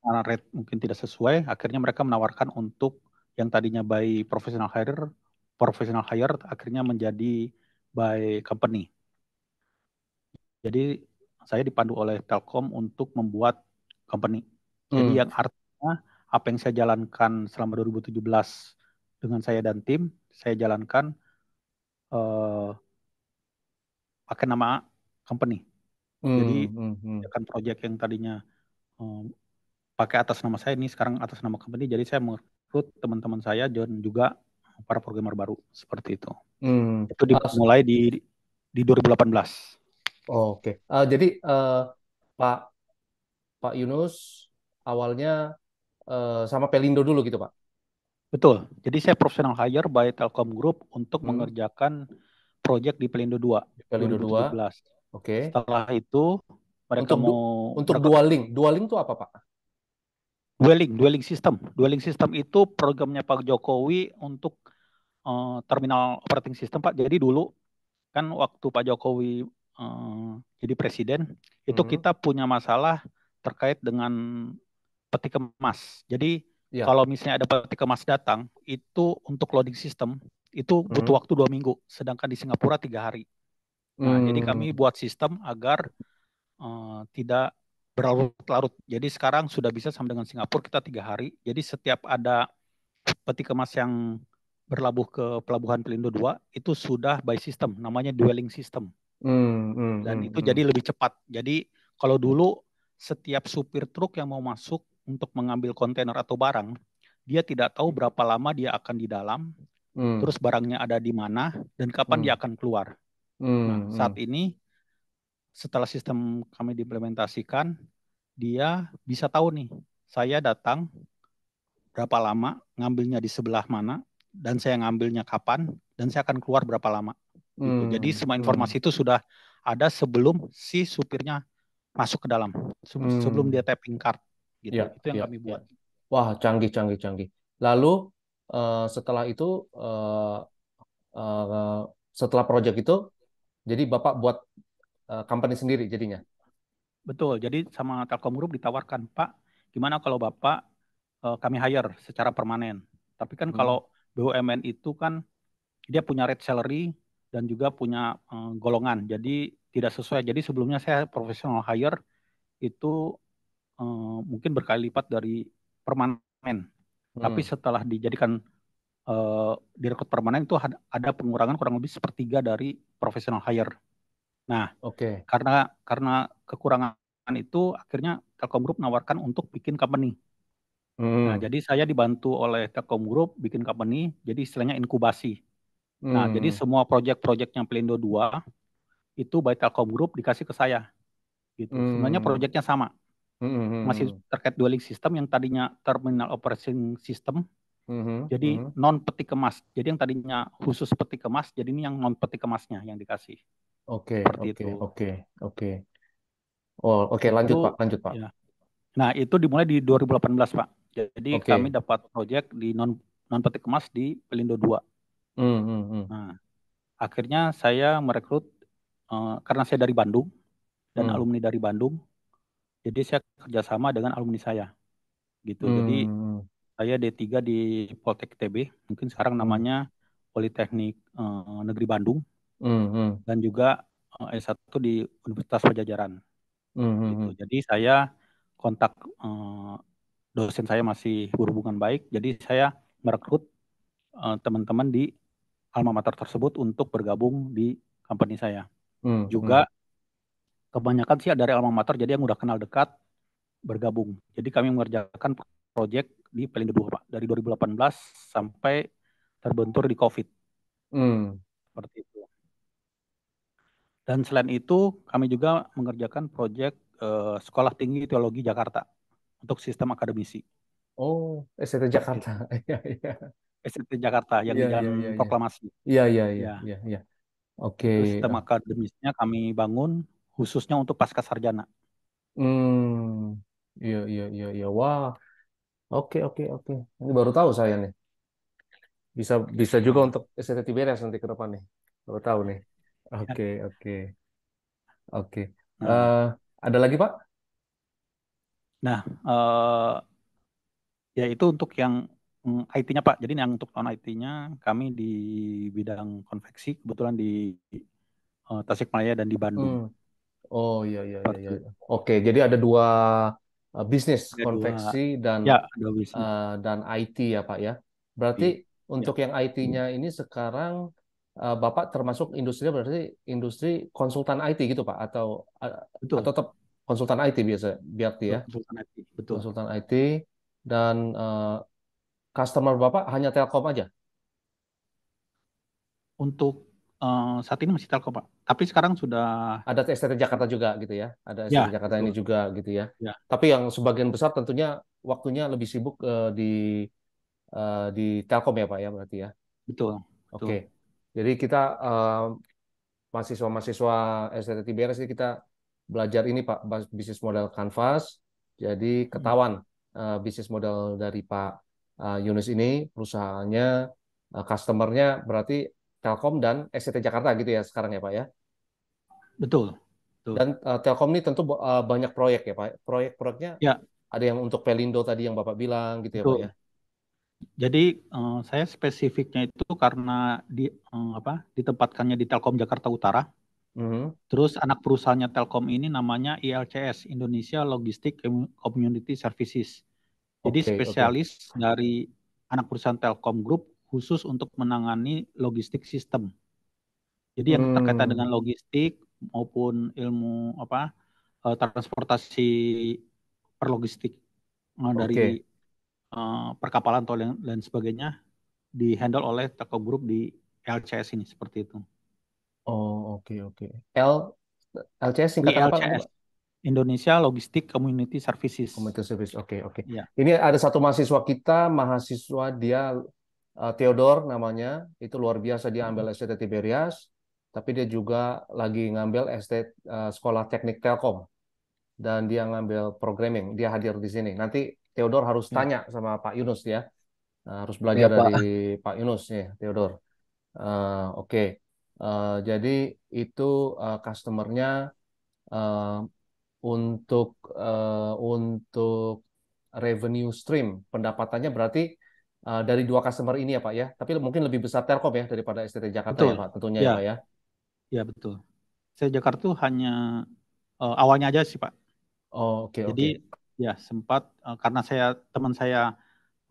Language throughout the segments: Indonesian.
karena rate mungkin tidak sesuai, akhirnya mereka menawarkan untuk yang tadinya by professional hire akhirnya menjadi by company. Jadi saya dipandu oleh Telkom untuk membuat company. Jadi Hmm. yang artinya apa yang saya jalankan selama 2017 dengan saya dan tim, saya jalankan eh, pakai nama company. Jadi Hmm. Hmm. Hmm. kan project yang tadinya eh, pakai atas nama saya ini sekarang atas nama company. Jadi saya merekrut teman-teman saya dan juga para programmer baru seperti itu. Hmm. Itu dimulai di 2018. Oke. Jadi Pak Pak Yunus awalnya sama Pelindo dulu gitu, Pak. Betul. Jadi saya professional hire by Telkom Group untuk Hmm. mengerjakan proyek di Pelindo 2 Di Pelindo 2. 2017. Oke. Setelah itu mereka Untuk mau untuk merekrut dual link itu apa, Pak? dwelling system. Dwelling system itu programnya Pak Jokowi untuk terminal operating system, Pak. Jadi dulu kan waktu Pak Jokowi jadi presiden, itu Hmm. kita punya masalah terkait dengan peti kemas. Jadi Ya. kalau misalnya ada peti kemas datang, itu untuk loading system itu Hmm. butuh waktu 2 minggu, sedangkan di Singapura 3 hari. Nah, jadi Hmm. kami buat sistem agar tidak berlarut-larut. Jadi sekarang sudah bisa sama dengan Singapura kita 3 hari. Jadi setiap ada peti kemas yang berlabuh ke pelabuhan Pelindo 2 itu sudah by system, namanya dwelling system. Hmm. Hmm. Dan Hmm. itu Hmm. jadi lebih cepat. Jadi kalau dulu setiap supir truk yang mau masuk untuk mengambil kontainer atau barang, dia tidak tahu berapa lama dia akan di dalam, Hmm. terus barangnya ada di mana, dan kapan dia Hmm. akan keluar. Nah, Hmm. saat Hmm. ini setelah sistem kami diimplementasikan, dia bisa tahu nih, saya datang berapa lama, ngambilnya di sebelah mana, dan saya ngambilnya kapan, dan saya akan keluar berapa lama. Gitu. Jadi Hmm. semua Hmm. informasi itu sudah ada sebelum si supirnya masuk ke dalam, sebelum dia Hmm. tapping card. Ya, Gitu. Itu yang ya, kami ya. buat. Wah, canggih, canggih, canggih. Lalu setelah itu, eh, eh, setelah proyek itu, jadi Bapak buat company sendiri jadinya. Betul. Jadi sama Telkom Group ditawarkan, Pak, gimana kalau Bapak kami hire secara permanen. Tapi kan Hmm. kalau BUMN itu kan dia punya rate salary dan juga punya golongan. Jadi tidak sesuai. Jadi sebelumnya saya professional hire itu mungkin berkali lipat dari permanen. Tapi Hmm. setelah dijadikan direkrut permanen itu ada pengurangan kurang lebih sepertiga dari professional hire. Nah, Oke. karena kekurangan itu akhirnya Telkom Group menawarkan untuk bikin company. Nah, Hmm. jadi saya dibantu oleh Telkom Group bikin company, jadi istilahnya inkubasi. Nah, jadi Hmm. semua proyek-proyeknya Pelindo 2 itu by Telkom Group dikasih ke saya gitu. Sebenarnya Hmm. proyeknya sama, Hmm. masih Hmm. terkait dwelling system yang tadinya terminal operating system, Hmm. jadi Hmm. non peti kemas. Jadi yang tadinya khusus peti kemas, jadi ini yang non peti kemasnya yang dikasih. Oke, Seperti oke, itu. oke, oke. Oh, oke, Itu lanjut, Pak. ya. Nah, itu dimulai di 2018, Pak. Jadi kami Oke. dapat proyek di non peti kemas di Pelindo 2. Hmm. Hmm. Hmm. Nah, akhirnya saya merekrut karena saya dari Bandung dan Hmm. alumni dari Bandung, jadi saya kerjasama dengan alumni saya gitu. Jadi Hmm. saya D3 di Poltek ITB, mungkin sekarang Hmm. namanya Politeknik Negeri Bandung, Hmm. Hmm. dan juga S1 di Universitas Pajajaran Hmm. Hmm. gitu. Hmm. Jadi saya kontak dosen saya masih berhubungan baik, jadi saya merekrut teman-teman di alma mater tersebut untuk bergabung di company saya. Hmm. Hmm. Juga kebanyakan sih dari alma mater, jadi yang udah kenal dekat bergabung. Jadi kami mengerjakan proyek di Pelindo 2, Pak, dari 2018 sampai terbentur di COVID. Hmm. Seperti itu. Dan selain itu, kami juga mengerjakan proyek Sekolah Tinggi Teologi Jakarta untuk sistem akademisi. Oh, SCT Seperti Jakarta. itu. Iya, iya. STT Jakarta yang Iya, di iya, Jalan iya, iya. Proklamasi. Iya, iya, iya, Ya, iya, iya. Oke. itu sistem akademisnya kami bangun khususnya untuk pasca sarjana. Hmm. Iya, iya, iya, iya. Wah, oke, oke, oke. Ini baru tahu saya nih. Bisa bisa juga Nah, untuk STT beres nanti ke depan nih. Baru tahu nih. ya. Oke, oke, oke. Nah, Eh, ada lagi, Pak? Nah, ya itu untuk yang IT-nya Pak. Jadi yang untuk non IT-nya kami di bidang konveksi kebetulan di Tasikmalaya dan di Bandung. Hmm. Oh iya iya iya iya. Seperti itu. Oke, jadi ada dua bisnis Ada dua, konveksi dan ya ada bisnis. IT ya Pak ya. Berarti Ya, untuk yang IT-nya ini sekarang Bapak termasuk industri berarti industri konsultan IT gitu Pak atau betul. tetap konsultan IT biasa berarti ya. Betul, konsultan IT. Betul. Konsultan IT dan customer Bapak hanya Telkom aja. Untuk saat ini masih Telkom Pak. Tapi sekarang sudah, Ada STT Jakarta juga gitu ya. Ada STT ya Jakarta ini betul. juga gitu ya. Ya, Tapi yang sebagian besar tentunya waktunya lebih sibuk di Telkom ya Pak ya berarti ya. betul. Oke. Betul. Jadi kita mahasiswa-mahasiswa STT TBRS ini kita belajar ini Pak bisnis model Canvas. Jadi Hmm, ketahuan bisnis model dari Pak Yunus ini perusahaannya customernya berarti Telkom dan STT Jakarta gitu ya sekarang ya Pak ya. betul. Betul. Dan Telkom ini tentu banyak proyek ya Pak. Proyek-proyeknya Ya, ada yang untuk Pelindo tadi yang Bapak bilang gitu ya Pak ya. betul. Jadi saya spesifiknya itu karena ditempatkannya di Telkom Jakarta Utara. Mhm. Terus anak perusahaannya Telkom ini namanya ILCS, Indonesia Logistic Community Services. Jadi Oke, oke. spesialis dari anak perusahaan Telkom Group khusus untuk menangani logistik sistem. Jadi yang terkaitan Hmm, dengan logistik maupun ilmu transportasi perlogistik dari oke. perkapalan atau lain sebagainya dihandle oleh Telkom Group di LCS ini seperti itu. Oh, oke, oke. L LCS singkatan apa tadi ILCS, Pak? Indonesia Logistic Community Services. Community Service. Oke, oke. Ya, Ini ada satu mahasiswa kita, mahasiswa dia Theodore namanya, itu luar biasa dia ambil STT Tiberias, tapi dia juga lagi ngambil ST Sekolah Teknik Telkom dan dia ngambil programming. Dia hadir di sini. Nanti Theodore harus ya, tanya sama Pak Yunus ya. Harus belajar Ya dari Pak. Pak Yunus ya, Theodore. Oke. Jadi itu customernya eh, untuk revenue stream pendapatannya berarti dari dua customer ini ya Pak ya. Tapi mungkin lebih besar Telkom ya daripada STT Jakarta ya betul. Pak tentunya ya Pak Ya, ya. ya betul. Saya Jakarta tuh hanya awalnya aja sih Pak. Oh, oke Jadi oke. ya sempat karena teman saya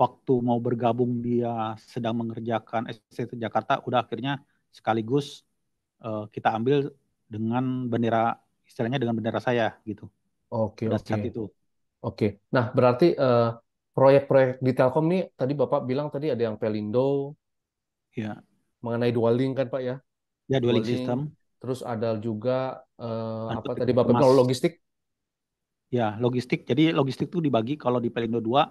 waktu mau bergabung dia sedang mengerjakan SCT Jakarta, udah akhirnya sekaligus kita ambil dengan bendera, istilahnya dengan bendera saya gitu Oke pada oke saat itu. oke. Nah berarti proyek-proyek di Telkom nih tadi Bapak bilang tadi ada yang Pelindo Ya, mengenai dual link kan Pak ya. ya Dual dwelling link. system Terus ada juga dan apa tadi peti Bapak kemas. bilang logistik Ya, logistik. Jadi logistik itu dibagi kalau di Pelindo dua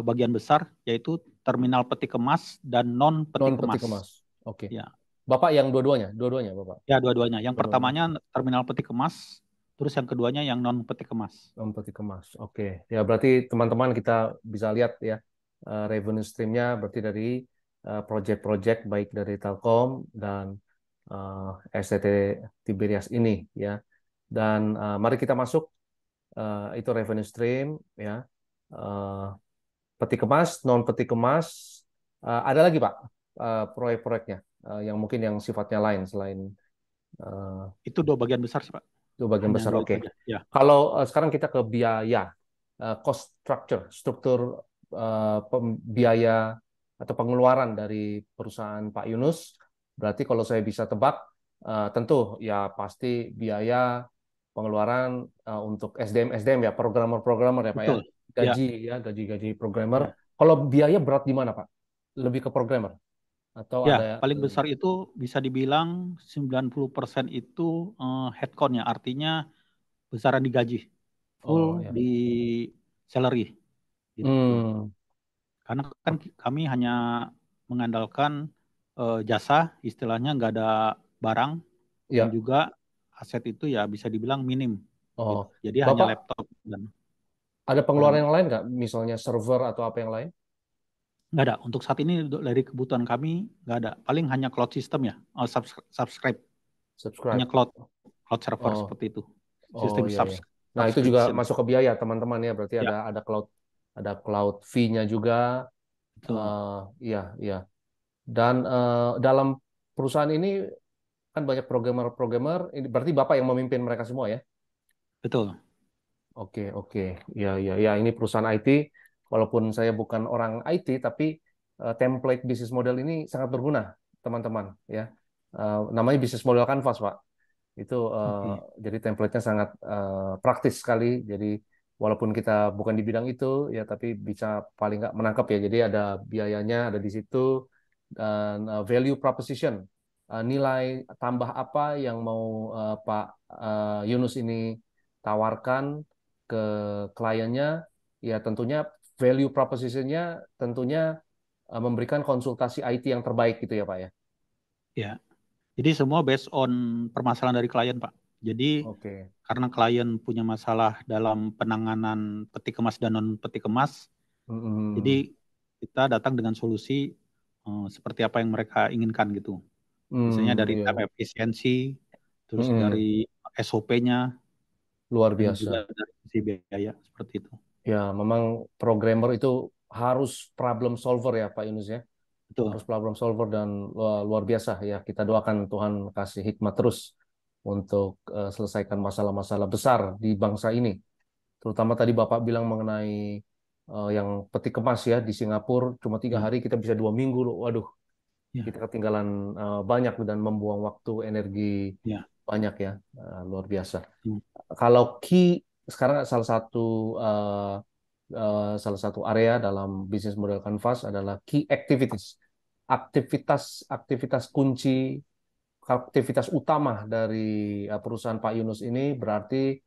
bagian besar, yaitu terminal peti kemas dan non peti non peti kemas. kemas. Oke. Ya, Bapak yang dua-duanya, dua-duanya Bapak. ya dua-duanya. Yang Dua-duanya. pertamanya terminal peti kemas, terus yang keduanya yang non peti kemas. Non peti kemas. Oke. Ya berarti teman-teman kita bisa lihat ya revenue streamnya berarti dari project-project baik dari Telkom dan STT Tiberias ini ya. Dan mari kita masuk itu revenue stream ya. Eh, Peti kemas, non peti kemas. Ada lagi Pak proyek-proyeknya yang mungkin yang sifatnya lain selain eh, Itu dua bagian besar sih Pak. itu bagian Hanya besar. dua itu Oke. aja. Ya, Kalau sekarang kita ke biaya, cost structure, struktur biaya atau pengeluaran dari perusahaan Pak Yunus. Berarti kalau saya bisa tebak, tentu ya pasti biaya pengeluaran untuk SDM SDM ya, programmer-programmer ya Pak ya, betul. Ya, gaji ya, gaji-gaji programmer. ya. Kalau biaya berat di mana Pak? Lebih ke programmer atau Ya, ada paling besar itu bisa dibilang 90% itu headcount-nya, artinya besaran digaji, full oh ya. di salary gitu. Hmm, Karena kan kami hanya mengandalkan jasa, istilahnya nggak ada barang dan ya. juga aset itu ya bisa dibilang minim gitu. Oh, Jadi hanya Bapak laptop dan ada pengeluaran barang. yang lain nggak? Misalnya server atau apa yang lain? Nggak ada. Untuk saat ini dari kebutuhan kami nggak ada. Paling hanya cloud system ya, subscribe. Hanya Subscribe. cloud server Oh, seperti itu. oh Sistem iya ya. Nah, itu juga subscription. masuk ke biaya teman-teman ya. Berarti Ya, ada cloud fee-nya juga. betul. Iya, iya. Dan dalam perusahaan ini kan banyak programmer-programmer. Ini berarti Bapak yang memimpin mereka semua ya? Betul. Oke, oke. Ya, ya, ya. Ini perusahaan IT. Walaupun saya bukan orang IT, tapi template bisnis model ini sangat berguna, teman-teman. Ya, namanya bisnis model Canvas, Pak. Itu Oke. jadi template-nya sangat praktis sekali. Jadi walaupun kita bukan di bidang itu, ya, tapi bisa paling nggak menangkap ya. Jadi ada biayanya ada di situ dan value proposition. Nilai tambah apa yang mau Pak Yunus ini tawarkan ke kliennya, ya tentunya value proposition-nya tentunya memberikan konsultasi IT yang terbaik gitu ya Pak ya. Ya. Jadi semua based on permasalahan dari klien, Pak. Jadi Oke. karena klien punya masalah dalam penanganan peti kemas dan non peti kemas, Hmm, jadi kita datang dengan solusi seperti apa yang mereka inginkan gitu. Misalnya dari iya. time efisiensi, terus Hmm, dari SOP-nya, luar dan juga biasa. dari sisi biaya seperti itu. Ya, memang programmer itu harus problem solver ya Pak Yunus ya. Betul. Harus problem solver dan luar biasa ya. Kita doakan Tuhan kasih hikmat terus untuk selesaikan masalah-masalah besar di bangsa ini. Terutama tadi Bapak bilang mengenai yang peti kemas ya di Singapura cuma tiga Ya, hari kita bisa 2 minggu loh. Waduh, ya, kita ketinggalan banyak dan membuang waktu, energi ya. banyak ya. Luar biasa. Hmm. Kalau key sekarang salah satu area dalam bisnis model Canvas adalah key activities. Aktivitas kunci, aktivitas utama dari perusahaan Pak Yunus ini berarti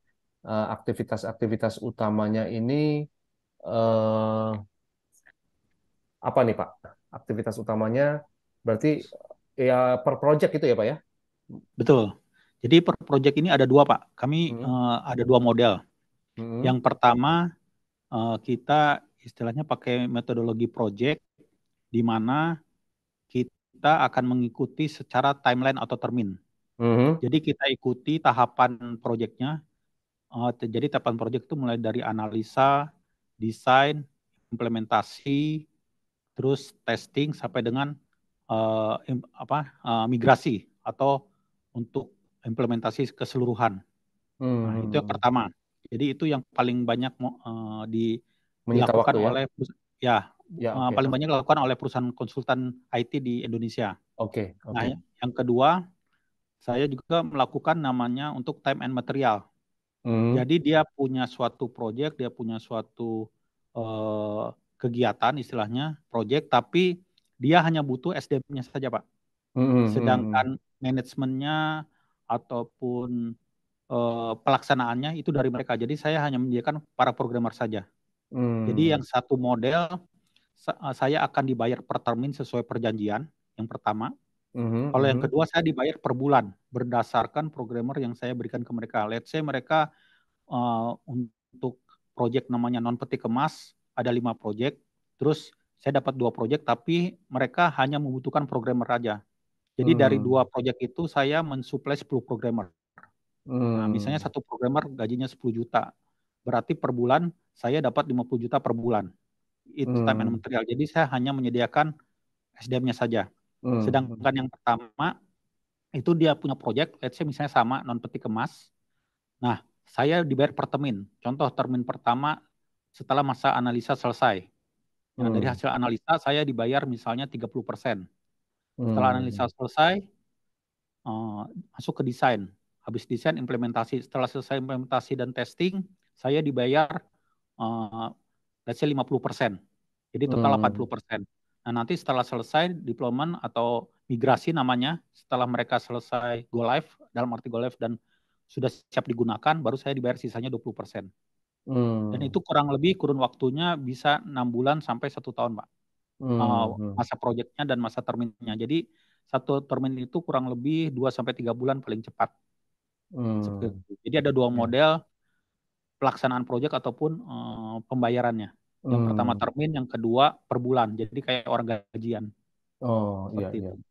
aktivitas-aktivitas utamanya ini eh, apa nih Pak? Aktivitas utamanya berarti ya per project itu ya Pak ya? Betul. Jadi per project ini ada dua, Pak. Kami Hmm, ada dua model. hmm, Yang pertama, kita istilahnya pakai metodologi project, di mana kita akan mengikuti secara timeline atau termin. hmm, Jadi kita ikuti tahapan projectnya. Jadi tahapan project itu mulai dari analisa, desain, implementasi, terus testing sampai dengan migrasi atau untuk implementasi keseluruhan. Nah, itu yang hmm. pertama. Jadi itu yang paling banyak Menyita dilakukan waktu ya? oleh ya Ya, oke. paling banyak dilakukan oleh perusahaan konsultan IT di Indonesia. Oke, Nah, oke. yang kedua, saya juga melakukan namanya untuk time and material. Hmm, Jadi dia punya suatu project, dia punya suatu eh, kegiatan istilahnya project, tapi dia hanya butuh SDM-nya saja, Pak. hmm, hmm, Sedangkan manajemennya ataupun pelaksanaannya itu dari mereka. Jadi saya hanya menyediakan para programmer saja. Jadi hmm, yang satu model saya akan dibayar per termin sesuai perjanjian yang pertama. hmm, Kalau yang hmm, kedua saya dibayar per bulan berdasarkan programmer yang saya berikan ke mereka. Let's say mereka untuk project namanya non peti kemas ada 5 project, terus saya dapat 2 project tapi mereka hanya membutuhkan programmer aja. Jadi dari hmm, 2 project itu saya mensuplai 10 programmer. Nah, misalnya hmm, satu programmer gajinya 10 juta. Berarti per bulan saya dapat 50 juta per bulan. Itu time and hmm, material. Jadi saya hanya menyediakan SDM-nya saja. hmm, Sedangkan yang pertama itu dia punya project, let's say misalnya sama non peti kemas. Nah, saya dibayar per termin. Contoh termin pertama setelah masa analisa selesai. Nah, dari hmm, hasil analisa saya dibayar misalnya 30%. Setelah analisa hmm, selesai, eh, masuk ke desain. Habis desain implementasi. Setelah selesai implementasi dan testing, saya dibayar let's say 50%. Jadi total hmm, 80%. Nah, nanti setelah selesai deployment atau migrasi namanya, setelah mereka selesai go live, dalam arti go live dan sudah siap digunakan, baru saya dibayar sisanya 20%. Dan hmm, itu kurang lebih kurun waktunya bisa 6 bulan sampai 1 tahun, Pak. hmm, Masa proyeknya dan masa terminnya. Jadi satu termin itu kurang lebih 2 sampai 3 bulan paling cepat. Seperti hmm, itu. Jadi ada dua ya, model pelaksanaan proyek ataupun pembayarannya. Yang pertama hmm. termin, yang kedua per bulan. Jadi kayak orang gajian Oh, iya, seperti iya. itu.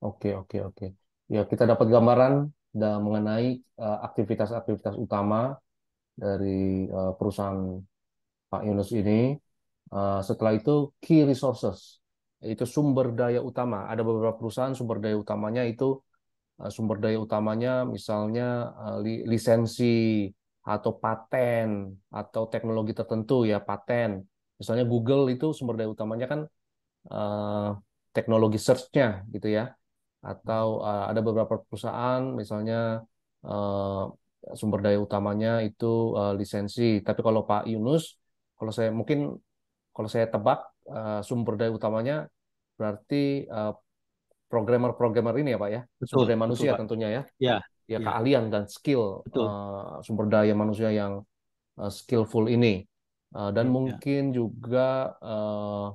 Oke, oke, oke. Ya, kita dapat gambaran mengenai aktivitas-aktivitas utama dari perusahaan Pak Yunus ini. Setelah itu key resources, itu sumber daya utama. Ada beberapa perusahaan sumber daya utamanya itu misalnya lisensi atau paten atau teknologi tertentu ya paten. Misalnya Google itu sumber daya utamanya kan eh, teknologi search-nya gitu ya. Atau ada beberapa perusahaan misalnya eh, sumber daya utamanya itu lisensi. Tapi kalau Pak Yunus, kalau saya tebak sumber daya utamanya berarti eh, programmer-programmer ini ya Pak ya, sumber Betul, daya betul manusia Pak. tentunya ya, Ya, ya ya, keahlian dan skill betul. sumber daya manusia yang skillful ini. Dan Ya, ya. mungkin juga eh,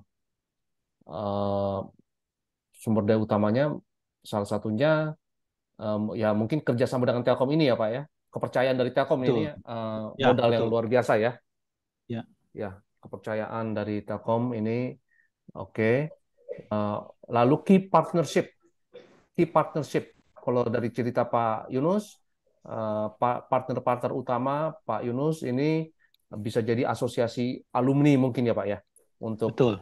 sumber daya utamanya salah satunya ya mungkin kerjasama dengan Telkom ini ya Pak ya, kepercayaan dari Telkom ini Betul. Ya, modal yang betul. luar biasa ya, Ya, ya kepercayaan dari Telkom ini oke. Eh, Lalu key partnership. Kalau dari cerita Pak Yunus, partner-partner utama Pak Yunus ini bisa jadi asosiasi alumni mungkin ya Pak ya, untuk betul.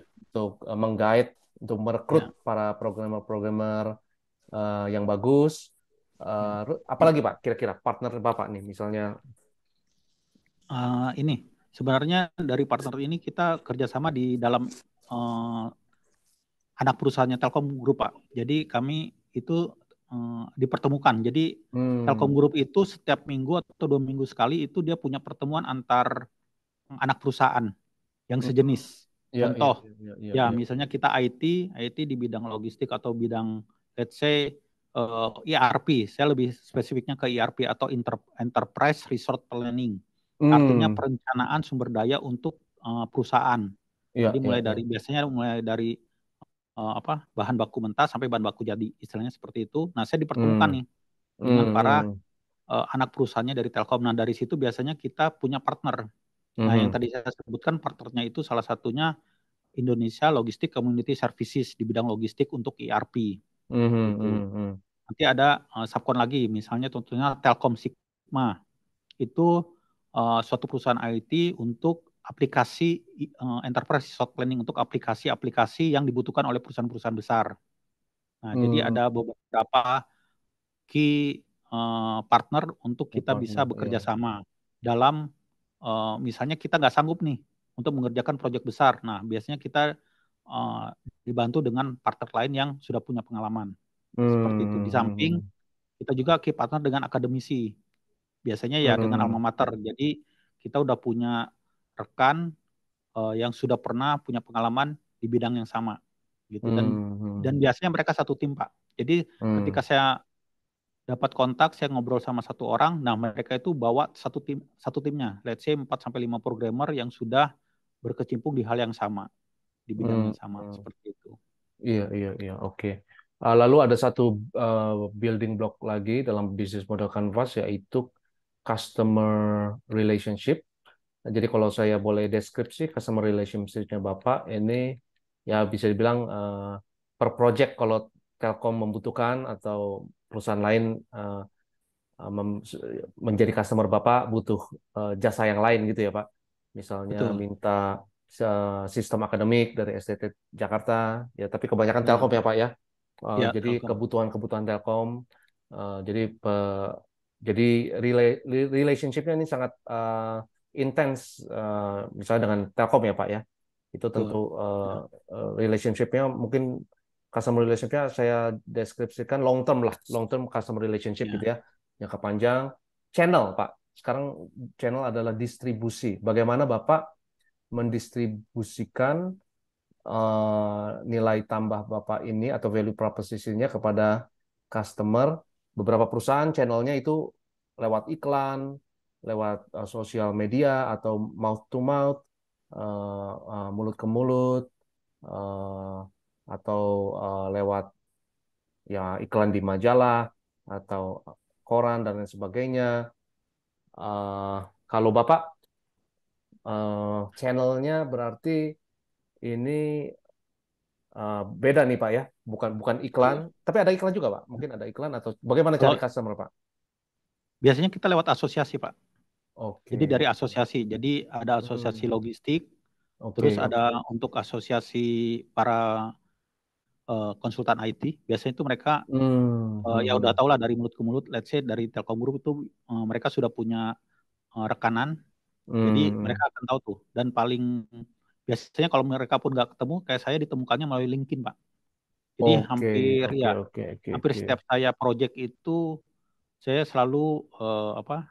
menggait, untuk merekrut Ya, para programmer-programmer yang bagus. ya. Apalagi Pak, kira-kira partner Bapak nih, misalnya. Ini sebenarnya dari partner ini kita kerjasama di dalam eh, anak perusahaannya Telkom Group, Pak. Jadi kami itu dipertemukan. Jadi Telkom Hmm, Group itu setiap minggu atau 2 minggu sekali itu dia punya pertemuan antar anak perusahaan yang hmm, sejenis. ya, ya, Contoh, ya, ya, ya ya. misalnya kita IT di bidang logistik atau bidang let's say ERP. Saya lebih spesifiknya ke ERP atau Enterprise Resource Planning. Artinya Hmm, perencanaan sumber daya untuk perusahaan. ya, Jadi ya, ya. mulai dari apa bahan baku mentah sampai bahan baku jadi, istilahnya seperti itu. Nah, saya dipertemukan Hmm, nih dengan hmm, para hmm, anak perusahaannya dari Telkom. Nah, dari situ biasanya kita punya partner. Nah, yang hmm, tadi saya sebutkan partnernya itu salah satunya Indonesia Logistic Community Services di bidang logistik untuk ERP hmm, gitu. hmm, hmm. Nanti ada subkon lagi, misalnya tentunya Telkom Sigma. Itu suatu perusahaan IT untuk aplikasi enterprise resource planning untuk aplikasi-aplikasi yang dibutuhkan oleh perusahaan-perusahaan besar. Nah, jadi Hmm, ada beberapa key partner untuk ya, kita bisa partner, bekerja ya. sama dalam misalnya kita nggak sanggup nih untuk mengerjakan proyek besar. Nah, biasanya kita uh, dibantu dengan partner lain yang sudah punya pengalaman. Seperti itu. Di Hmm, samping hmm, kita juga key partner dengan akademisi. Biasanya ya dengan hmm, alma mater. Jadi kita udah punya rekan yang sudah pernah punya pengalaman di bidang yang sama gitu, hmm, dan hmm, biasanya mereka satu tim, Pak. Jadi ketika hmm, saya dapat kontak, saya ngobrol sama satu orang, nah mereka itu bawa satu timnya, let's say 4 sampai 5 programmer yang sudah berkecimpung di hal yang sama, di bidang hmm, yang sama, hmm. seperti itu. Iya, iya, iya, oke. Lalu ada satu uh, building block lagi dalam bisnis model Canvas, yaitu customer relationship. Nah, jadi kalau saya boleh deskripsi customer relationship-nya Bapak, ini ya bisa dibilang per project kalau Telkom membutuhkan atau perusahaan lain uh, mem- menjadi customer Bapak butuh jasa yang lain gitu ya Pak. Misalnya Betul. minta sistem akademik dari STT Jakarta, ya tapi kebanyakan Telkom Ya, ya Pak ya. ya, Jadi Telkom. kebutuhan-kebutuhan Telkom, jadi jadi relationship-nya ini sangat intens, misalnya dengan Telkom ya Pak ya. Itu tentu Betul. Ya, relationship-nya mungkin customer relationship-nya saya deskripsikan long term lah, long term customer relationship gitu ya, ya, jangka panjang. Channel Pak, sekarang channel adalah distribusi. Bagaimana Bapak mendistribusikan nilai tambah Bapak ini atau value proposition-nya kepada customer. Beberapa perusahaan channelnya itu lewat iklan, lewat sosial media atau mouth to mouth, mulut ke mulut, eh, atau lewat ya iklan di majalah atau koran dan lain sebagainya. Eh, Kalau Bapak channelnya berarti ini beda nih Pak ya, bukan bukan iklan, betul. tapi ada iklan juga Pak. Mungkin ada iklan atau bagaimana cari Kalau customer Pak? biasanya kita lewat asosiasi, Pak. Oke, Jadi dari asosiasi. Jadi ada asosiasi hmm, logistik, terus oke, oke, ada untuk asosiasi para konsultan IT. Biasanya itu mereka ya udah hmm, tau lah dari mulut ke mulut. Let's say dari Telkom Group itu mereka sudah punya rekanan. Jadi hmm, mereka akan tahu tuh. Dan paling biasanya kalau mereka pun nggak ketemu, kayak saya ditemukannya melalui LinkedIn, Pak. Jadi oke, hampir oke, ya, oke, oke, hampir oke, setiap saya project itu saya selalu apa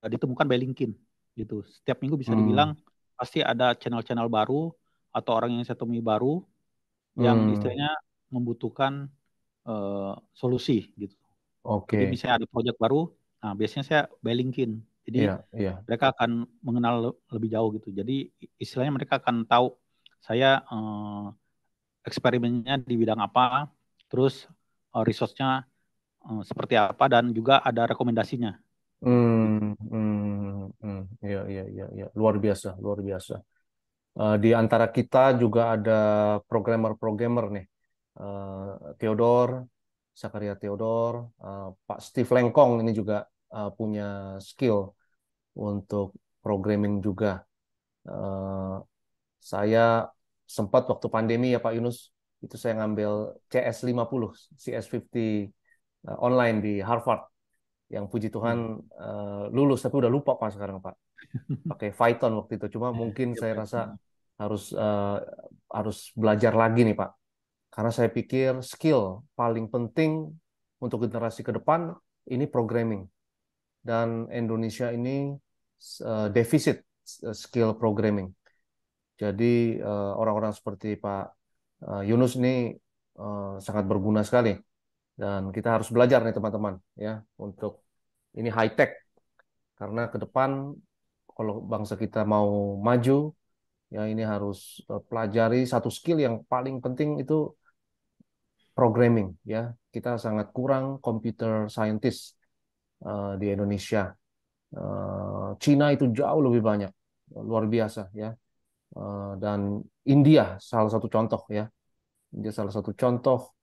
ditemukan by LinkedIn gitu. Setiap minggu bisa hmm, dibilang pasti ada channel-channel baru atau orang yang saya temui baru yang hmm, istilahnya membutuhkan solusi gitu. Jadi oke, misalnya ada project baru, nah biasanya saya by LinkedIn. iya, Jadi iya, mereka akan mengenal lebih jauh gitu. Jadi istilahnya mereka akan tahu saya eksperimennya di bidang apa, terus resource-nya seperti apa dan juga ada rekomendasinya gitu. iya, iya, iya, iya, luar biasa, luar biasa. Di antara kita juga ada programmer-programmer nih. Theodore, Zakaria Theodore, Pak Steve Lengkong ini juga punya skill untuk programming juga. Eh, saya sempat waktu pandemi ya Pak Yunus, itu saya ngambil CS50, CS50 online di Harvard, yang puji Tuhan Hmm. lulus, tapi udah lupa Pak sekarang Pak. Pakai Python waktu itu. Cuma mungkin Ya, saya Pak. rasa harus harus belajar lagi nih Pak. Karena saya pikir skill paling penting untuk generasi ke depan ini programming. Dan Indonesia ini defisit skill programming. Jadi orang-orang seperti Pak Yunus ini sangat berguna sekali. Dan kita harus belajar nih teman-teman ya untuk ini high tech, karena ke depan kalau bangsa kita mau maju ya ini harus pelajari satu skill yang paling penting itu programming ya. Kita sangat kurang computer scientist di Indonesia. Cina itu jauh lebih banyak, luar biasa ya. Dan India salah satu contoh ya. India salah satu contoh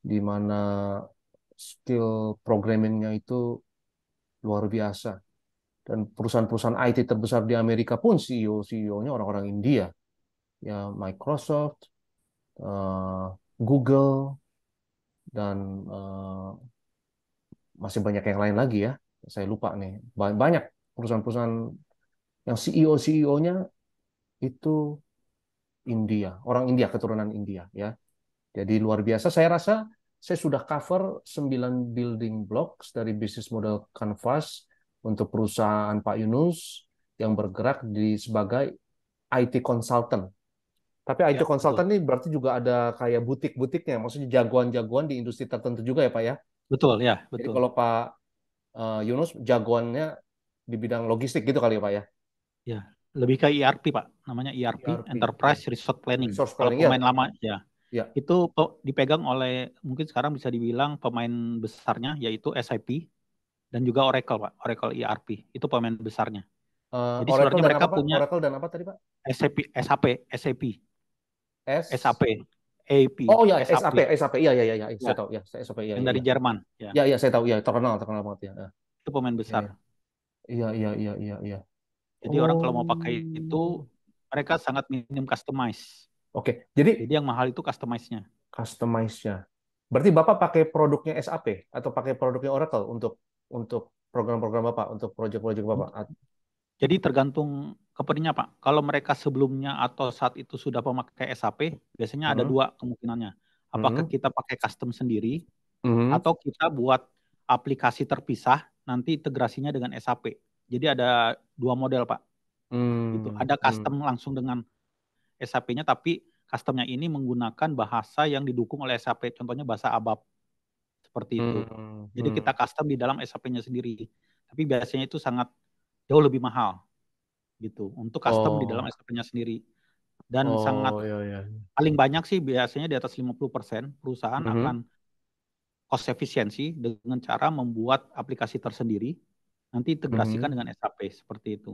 di mana skill programmingnya itu luar biasa. Dan perusahaan-perusahaan IT terbesar di Amerika pun CEO-nya orang-orang India. Ya Microsoft, Google, dan masih banyak yang lain lagi ya. Saya lupa nih. Banyak perusahaan-perusahaan yang CEO-nya itu India, orang India, keturunan India ya. Jadi luar biasa. Saya rasa saya sudah cover 9 building blocks dari bisnis model Canvas untuk perusahaan Pak Yunus yang bergerak sebagai IT consultant. Tapi IT Ya, betul. consultant ini berarti juga ada kayak butik-butiknya, maksudnya jagoan-jagoan di industri tertentu juga ya Pak ya. Betul ya, Jadi betul. kalau Pak Yunus jagoannya di bidang logistik gitu kali ya Pak ya. Ya, lebih ke ERP, Pak. Namanya ERP, ERP, Enterprise ya. Resource Planning. Resource Kalau planning pemain ya, lama ya, ya. itu dipegang oleh mungkin sekarang bisa dibilang pemain besarnya yaitu SAP dan juga Oracle, Pak. Oracle ERP. Itu pemain besarnya. Jadi Oracle sebenarnya dan mereka apa Pak? punya Oracle dan apa tadi Pak? SAP, SAP, SAP, S. SAP, AP, Oh ya, SAP. SAP, SAP. Iya, iya, iya, iya. Ya, Saya tahu ya, saya SAP. Iya, yang iya, dari iya. Jerman. Ya, Iya, iya, saya tahu. Iya, terkenal, terkenal banget ya. itu pemain Iya, besar. iya. Iya, iya, iya, iya, iya. Jadi orang kalau mau pakai itu Oh. mereka sangat minim customize. Oke. Jadi Jadi yang mahal itu customize-nya. customize-nya. Berarti Bapak pakai produknya SAP atau pakai produknya Oracle untuk program-program Bapak, untuk proyek-proyek Bapak? Jadi tergantung company-nya, Pak. Kalau mereka sebelumnya atau saat itu sudah memakai SAP, biasanya ada Hmm, dua kemungkinannya. Apakah hmm, kita pakai custom sendiri hmm, atau kita buat aplikasi terpisah nanti integrasinya dengan SAP. Jadi ada dua model, Pak. Gitu. hmm, Ada hmm, custom langsung dengan SAP-nya tapi customnya ini menggunakan bahasa yang didukung oleh SAP. Contohnya bahasa ABAP seperti itu. hmm, Jadi kita hmm. custom di dalam SAP-nya sendiri. Tapi biasanya itu sangat jauh lebih mahal gitu untuk custom di dalam Oh, SAP-nya sendiri. Dan sangat oh, iya, iya. paling banyak sih biasanya di atas 50% perusahaan Mhm. akan cost efisiensi dengan cara membuat aplikasi tersendiri nanti integrasikan Mhm. dengan SAP seperti itu.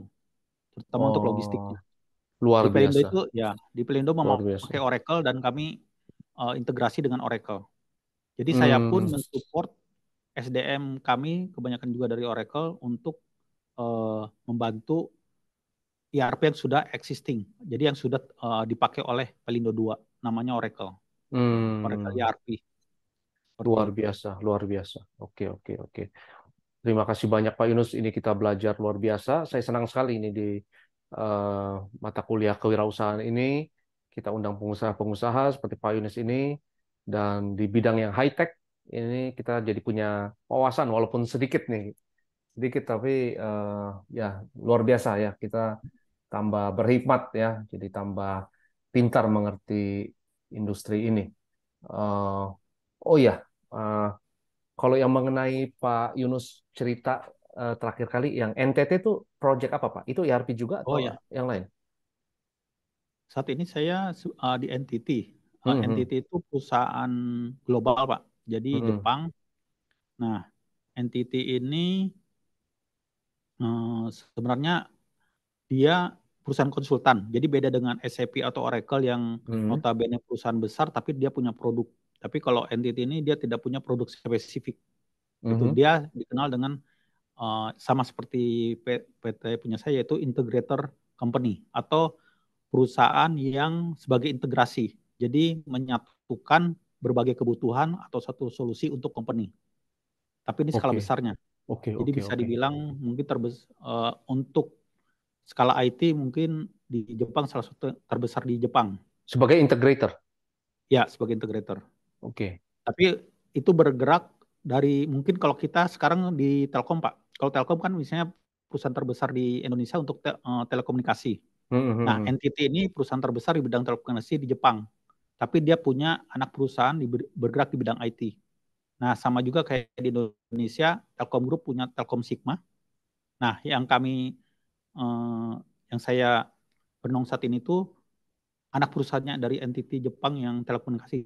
Terutama untuk logistiknya. Oh, luar Di Pelindo biasa, itu ya, di Pelindo luar memakai biasa. Oracle dan kami integrasi dengan Oracle. Jadi saya pun Hmm, mensupport SDM kami kebanyakan juga dari Oracle untuk membantu ERP yang sudah existing. Jadi yang sudah dipakai oleh Pelindo 2, namanya Oracle. Oracle Hmm, ERP. Seperti itu. luar biasa. Oke, oke, oke. Terima kasih banyak Pak Yunus. Ini kita belajar luar biasa. Saya senang sekali ini di mata kuliah kewirausahaan ini. Kita undang pengusaha-pengusaha seperti Pak Yunus ini. Dan di bidang yang high tech ini kita jadi punya wawasan walaupun sedikit nih. Sedikit tapi ya luar biasa ya. Kita tambah berhikmat ya. Jadi tambah pintar mengerti industri ini. Eh, oh ya, eh, kalau yang mengenai Pak Yunus cerita terakhir kali yang NTT itu project apa Pak? Itu ERP juga atau Oh ya, yang lain? saat ini saya di NTT. Hmm, hmm, NTT itu perusahaan global, Pak. Jadi hmm, Jepang. Nah, NTT ini sebenarnya dia perusahaan konsultan. Jadi beda dengan SAP atau Oracle yang hmm, notabene perusahaan besar tapi dia punya produk. Tapi kalau NTT ini dia tidak punya produk spesifik. Gitu. hmm. Dia dikenal dengan sama seperti PT punya saya yaitu integrator company atau perusahaan yang sebagai integrasi. Jadi menyatukan berbagai kebutuhan atau satu solusi untuk company. Tapi ini skala Oke, besarnya. oke, Jadi oke, bisa oke. dibilang mungkin untuk skala IT mungkin di Jepang salah satu terbesar di Jepang. Sebagai integrator. Ya, sebagai integrator. Oke. Tapi itu bergerak dari mungkin kalau kita sekarang di Telkom, Pak. Kalau Telkom kan misalnya perusahaan terbesar di Indonesia untuk telekomunikasi. Hmm, hmm, Nah, hmm. NTT ini perusahaan terbesar di bidang telekomunikasi di Jepang. Tapi dia punya anak perusahaan bergerak di bidang IT. Nah, sama juga kayak di Indonesia, Telkom Group punya Telkom Sigma. Nah, yang saya perenung saat ini tuh anak perusahaannya dari entiti Jepang yang telekomunikasi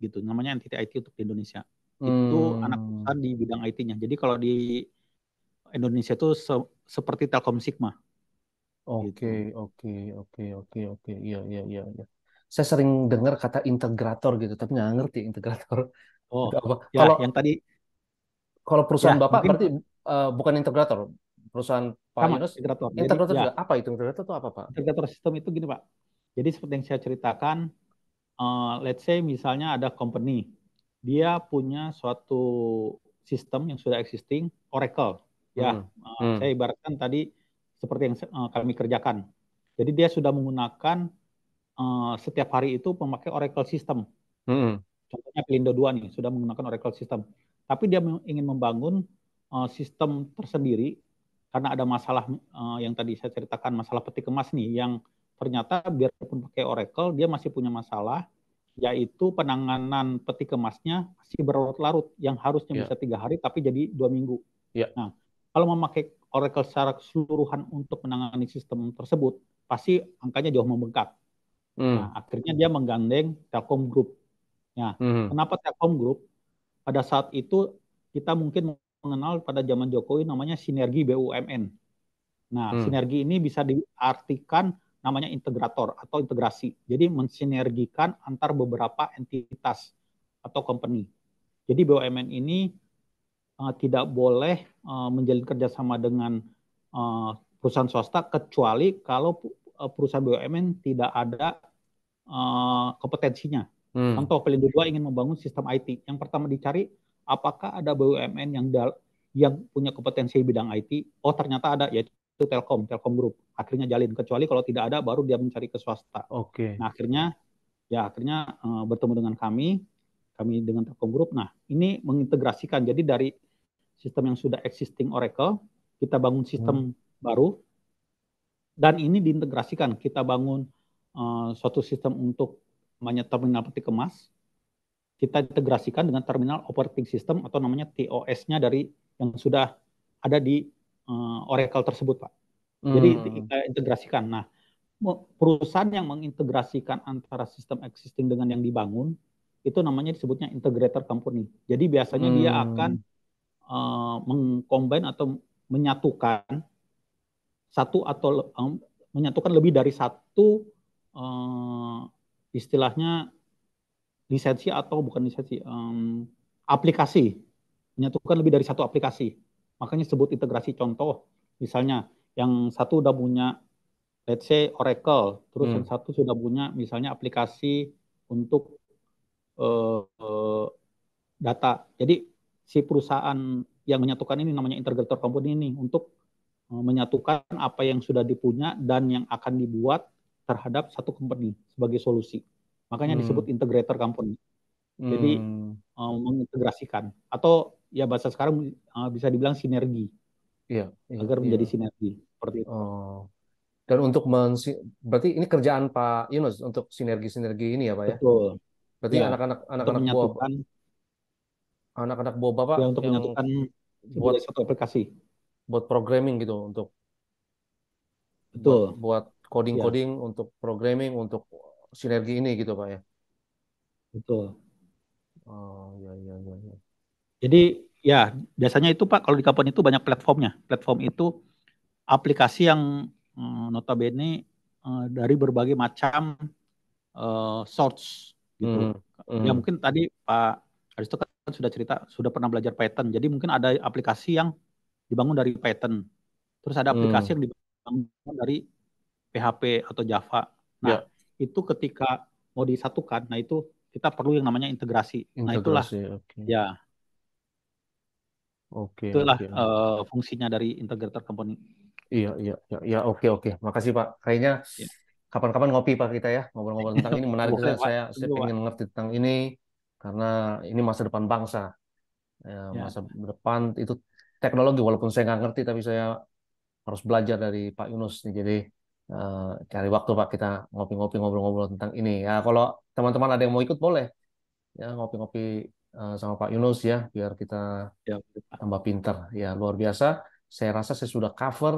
gitu. Namanya entiti IT untuk di Indonesia. Itu anak Hmm. perusahaan di bidang IT-nya. Jadi kalau di Indonesia itu seperti Telkom Sigma Oke, gitu. oke, oke, oke, oke. Iya, iya, iya, iya. Saya sering dengar kata integrator gitu, tapi nggak ngerti integrator Oh, itu apa. ya Kalau yang tadi kalau perusahaan ya Bapak mungkin berarti bukan integrator. Perusahaan Pak sama Yunus integrator. Jadi integrator juga. ya Apa itu integrator itu apa Pak? integrator sistem itu gini Pak. Jadi seperti yang saya ceritakan, let's say misalnya ada company, dia punya suatu sistem yang sudah existing, Oracle. Ya, Hmm, hmm, saya ibaratkan tadi seperti yang kami kerjakan. Jadi dia sudah menggunakan setiap hari itu memakai Oracle system. hmm, Contohnya Pelindo 2 nih, sudah menggunakan Oracle system. Tapi dia ingin membangun sistem tersendiri karena ada masalah yang tadi saya ceritakan, masalah peti kemas nih, yang ternyata biarpun pakai Oracle, dia masih punya masalah, yaitu penanganan peti kemasnya masih berlarut-larut, yang harusnya bisa ya, 3 hari, tapi jadi 2 minggu. ya, Nah, kalau memakai Oracle secara keseluruhan untuk menangani sistem tersebut, pasti angkanya jauh membengkak. hmm, Nah, akhirnya dia menggandeng Telkom Group. Nah, hmm, kenapa Telkom Group? Pada saat itu kita mungkin mengenal pada zaman Jokowi namanya sinergi BUMN. Nah, hmm, sinergi ini bisa diartikan namanya integrator atau integrasi. Jadi mensinergikan antar beberapa entitas atau company. Jadi BUMN ini tidak boleh menjalin kerjasama dengan perusahaan swasta kecuali kalau perusahaan BUMN tidak ada kompetensinya. hmm. Contoh Pelindo 2 ingin membangun sistem IT. Yang pertama dicari apakah ada BUMN yang punya kompetensi bidang IT. Oh ternyata ada, yaitu Telkom Group. Akhirnya jalin. Kecuali kalau tidak ada, baru dia mencari ke swasta. Oke. Nah akhirnya bertemu dengan kami dengan Telkom Group. Nah ini mengintegrasikan. Jadi dari sistem yang sudah existing Oracle, kita bangun Hmm, sistem baru dan ini diintegrasikan. Kita bangun suatu sistem untuk namanya terminal peti kemas, kita integrasikan dengan terminal operating system atau namanya TOS-nya dari yang sudah ada di Oracle tersebut, Pak. Jadi hmm, kita integrasikan. Nah, perusahaan yang mengintegrasikan antara sistem existing dengan yang dibangun itu namanya disebutnya integrator company. Jadi biasanya dia akan hmm, mengcombine atau menyatukan satu atau menyatukan lebih dari satu uh, istilahnya lisensi atau bukan lisensi aplikasi, menyatukan lebih dari satu aplikasi, makanya sebut integrasi. Contoh Misalnya yang satu udah punya let's say Oracle, terus yang Hmm. satu sudah punya misalnya aplikasi untuk eh, eh, data. Jadi si perusahaan yang menyatukan ini namanya integrator company ini untuk menyatukan apa yang sudah dipunya dan yang akan dibuat terhadap satu company sebagai solusi. Makanya Hmm. disebut integrator company. Jadi Hmm. mengintegrasikan atau ya bahasa sekarang bisa dibilang sinergi Iya, iya, agar iya. menjadi sinergi seperti itu. Oh. Dan untuk berarti ini kerjaan Pak Yunus untuk sinergi-sinergi ini ya Pak ya. Betul. Berarti Ya, anak-anak untuk anak-anak buah menyatukan anak-anak buah Bapak ya untuk yang menyatukan buat sebagai satu aplikasi. buat programming gitu untuk buat Betul. buat Ya, coding-coding untuk programming untuk sinergi ini gitu Pak ya. betul. Oh, iya, iya, iya, iya. Jadi ya biasanya itu Pak kalau di company itu banyak platformnya. Platform itu aplikasi yang notabene dari berbagai macam source gitu. Hmm. Ya Hmm. mungkin tadi Pak Aristo kan sudah cerita sudah pernah belajar Python. Jadi mungkin ada aplikasi yang dibangun dari Python. Terus ada aplikasi Hmm. yang dibangun dari PHP atau Java. Nah, Ya, itu ketika mau disatukan, nah itu kita perlu yang namanya integrasi. Nah, itulah integrasi. Oke. ya, Oke, itulah oke. fungsinya dari integrator company. Iya, iya, iya, iya, oke, oke. Makasih Pak. Kayaknya Ya. kapan-kapan ngopi Pak kita ya, ngobrol-ngobrol tentang ini menarik. Boleh, Pak. Saya Tunggu, Pak. pengen mengerti tentang ini karena ini masa depan bangsa. Ya, Ya, masa depan itu teknologi, walaupun saya nggak ngerti, tapi saya harus belajar dari Pak Yunus nih. Jadi cari waktu Pak kita ngopi-ngopi ngobrol-ngobrol tentang ini. Ya, kalau teman-teman ada yang mau ikut boleh ya ngopi-ngopi sama Pak Yunus ya, biar kita ya, Pak. tambah pinter. Ya, luar biasa. Saya rasa saya sudah cover.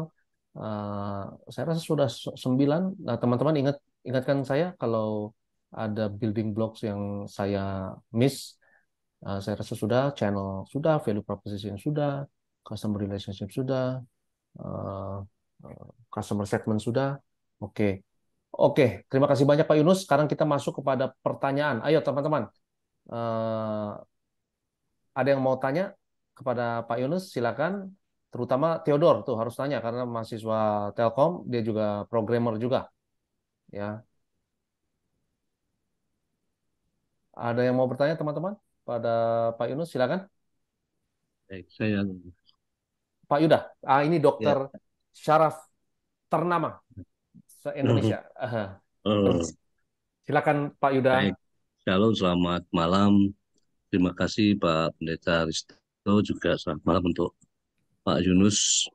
eh, saya rasa sudah 9. Nah, teman-teman ingatkan saya kalau ada building blocks yang saya miss. Saya rasa sudah, channel sudah, value proposition sudah, customer relationship sudah, eh, customer segment sudah. Oke, oke. Terima kasih banyak Pak Yunus. Sekarang kita masuk kepada pertanyaan. Ayo teman-teman. Eh, ada yang mau tanya kepada Pak Yunus? Silakan. Terutama Theodor tuh harus tanya karena mahasiswa Telkom, dia juga programmer juga. Ya, ada yang mau bertanya teman-teman pada Pak Yunus? Silakan. Baik, saya Pak Yuda. Ini ya. Dokter Syaraf ternama se-Indonesia. Oh, Silakan Pak Yuda. baik, Shalom, selamat malam. Terima kasih Pak Pendeta Risto, juga selamat malam untuk Pak Yunus.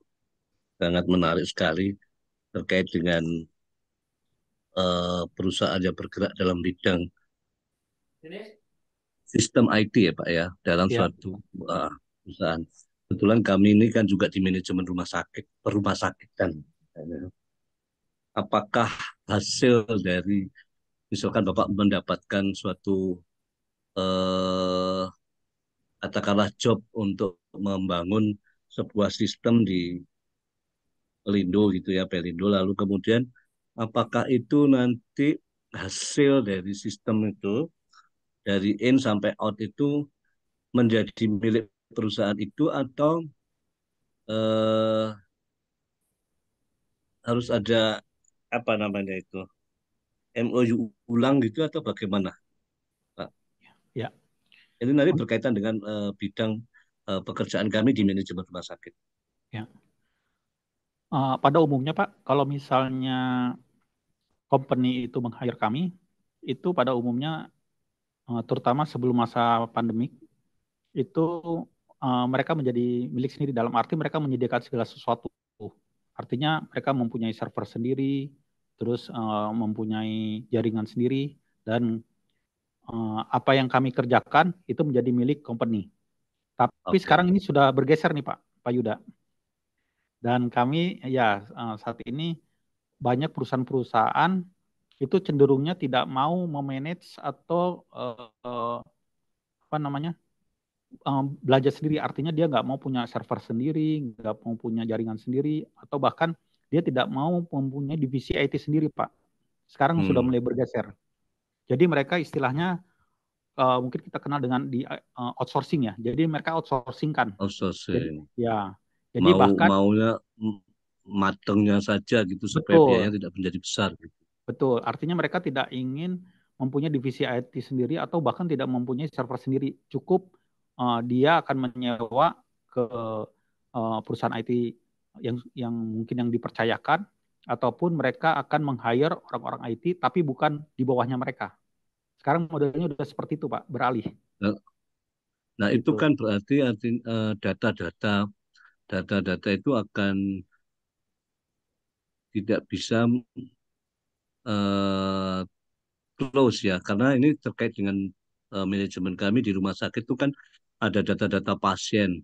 Sangat menarik sekali terkait dengan perusahaan yang bergerak dalam bidang sistem IT ya Pak ya, dalam Ya, suatu perusahaan. Kebetulan kami ini kan juga di manajemen rumah sakit kan. Apakah hasil dari misalkan Bapak mendapatkan suatu eh, katakanlah job untuk membangun sebuah sistem di Pelindo gitu ya, Pelindo, lalu kemudian apakah itu nanti hasil dari sistem itu dari in sampai out itu menjadi milik perusahaan itu atau eh, harus ada apa namanya itu MOU ulang gitu atau bagaimana, Pak? ya. Ini nanti berkaitan dengan bidang pekerjaan kami di manajemen rumah sakit. Ya. Pada umumnya Pak, kalau misalnya company itu meng-hire kami, itu pada umumnya terutama sebelum masa pandemik itu mereka menjadi milik sendiri dalam arti mereka menyediakan segala sesuatu. Artinya mereka mempunyai server sendiri, terus mempunyai jaringan sendiri dan apa yang kami kerjakan itu menjadi milik company. Tapi Oke. sekarang ini sudah bergeser nih Pak Yuda. Dan kami ya saat ini banyak perusahaan-perusahaan itu cenderungnya tidak mau memanage atau apa namanya belajar sendiri. Artinya dia nggak mau punya server sendiri, nggak mau punya jaringan sendiri, atau bahkan dia tidak mau mempunyai divisi IT sendiri, Pak. Sekarang sudah Hmm. mulai bergeser. Jadi mereka istilahnya mungkin kita kenal dengan di outsourcing ya. Jadi mereka outsourcing kan. Jadi Outsourcing. ya, jadi Mau bahkan maunya matengnya saja gitu supaya Betul, biayanya tidak menjadi besar gitu. betul. Artinya mereka tidak ingin mempunyai divisi IT sendiri atau bahkan tidak mempunyai server sendiri. Cukup dia akan menyewa ke perusahaan IT yang mungkin yang dipercayakan, ataupun mereka akan meng-hire orang-orang IT tapi bukan di bawahnya mereka. Sekarang modelnya udah seperti itu, Pak, beralih Nah, nah, itu gitu. kan berarti data-data data-data itu akan tidak bisa eh, close ya, karena ini terkait dengan manajemen kami di rumah sakit itu kan ada data-data pasien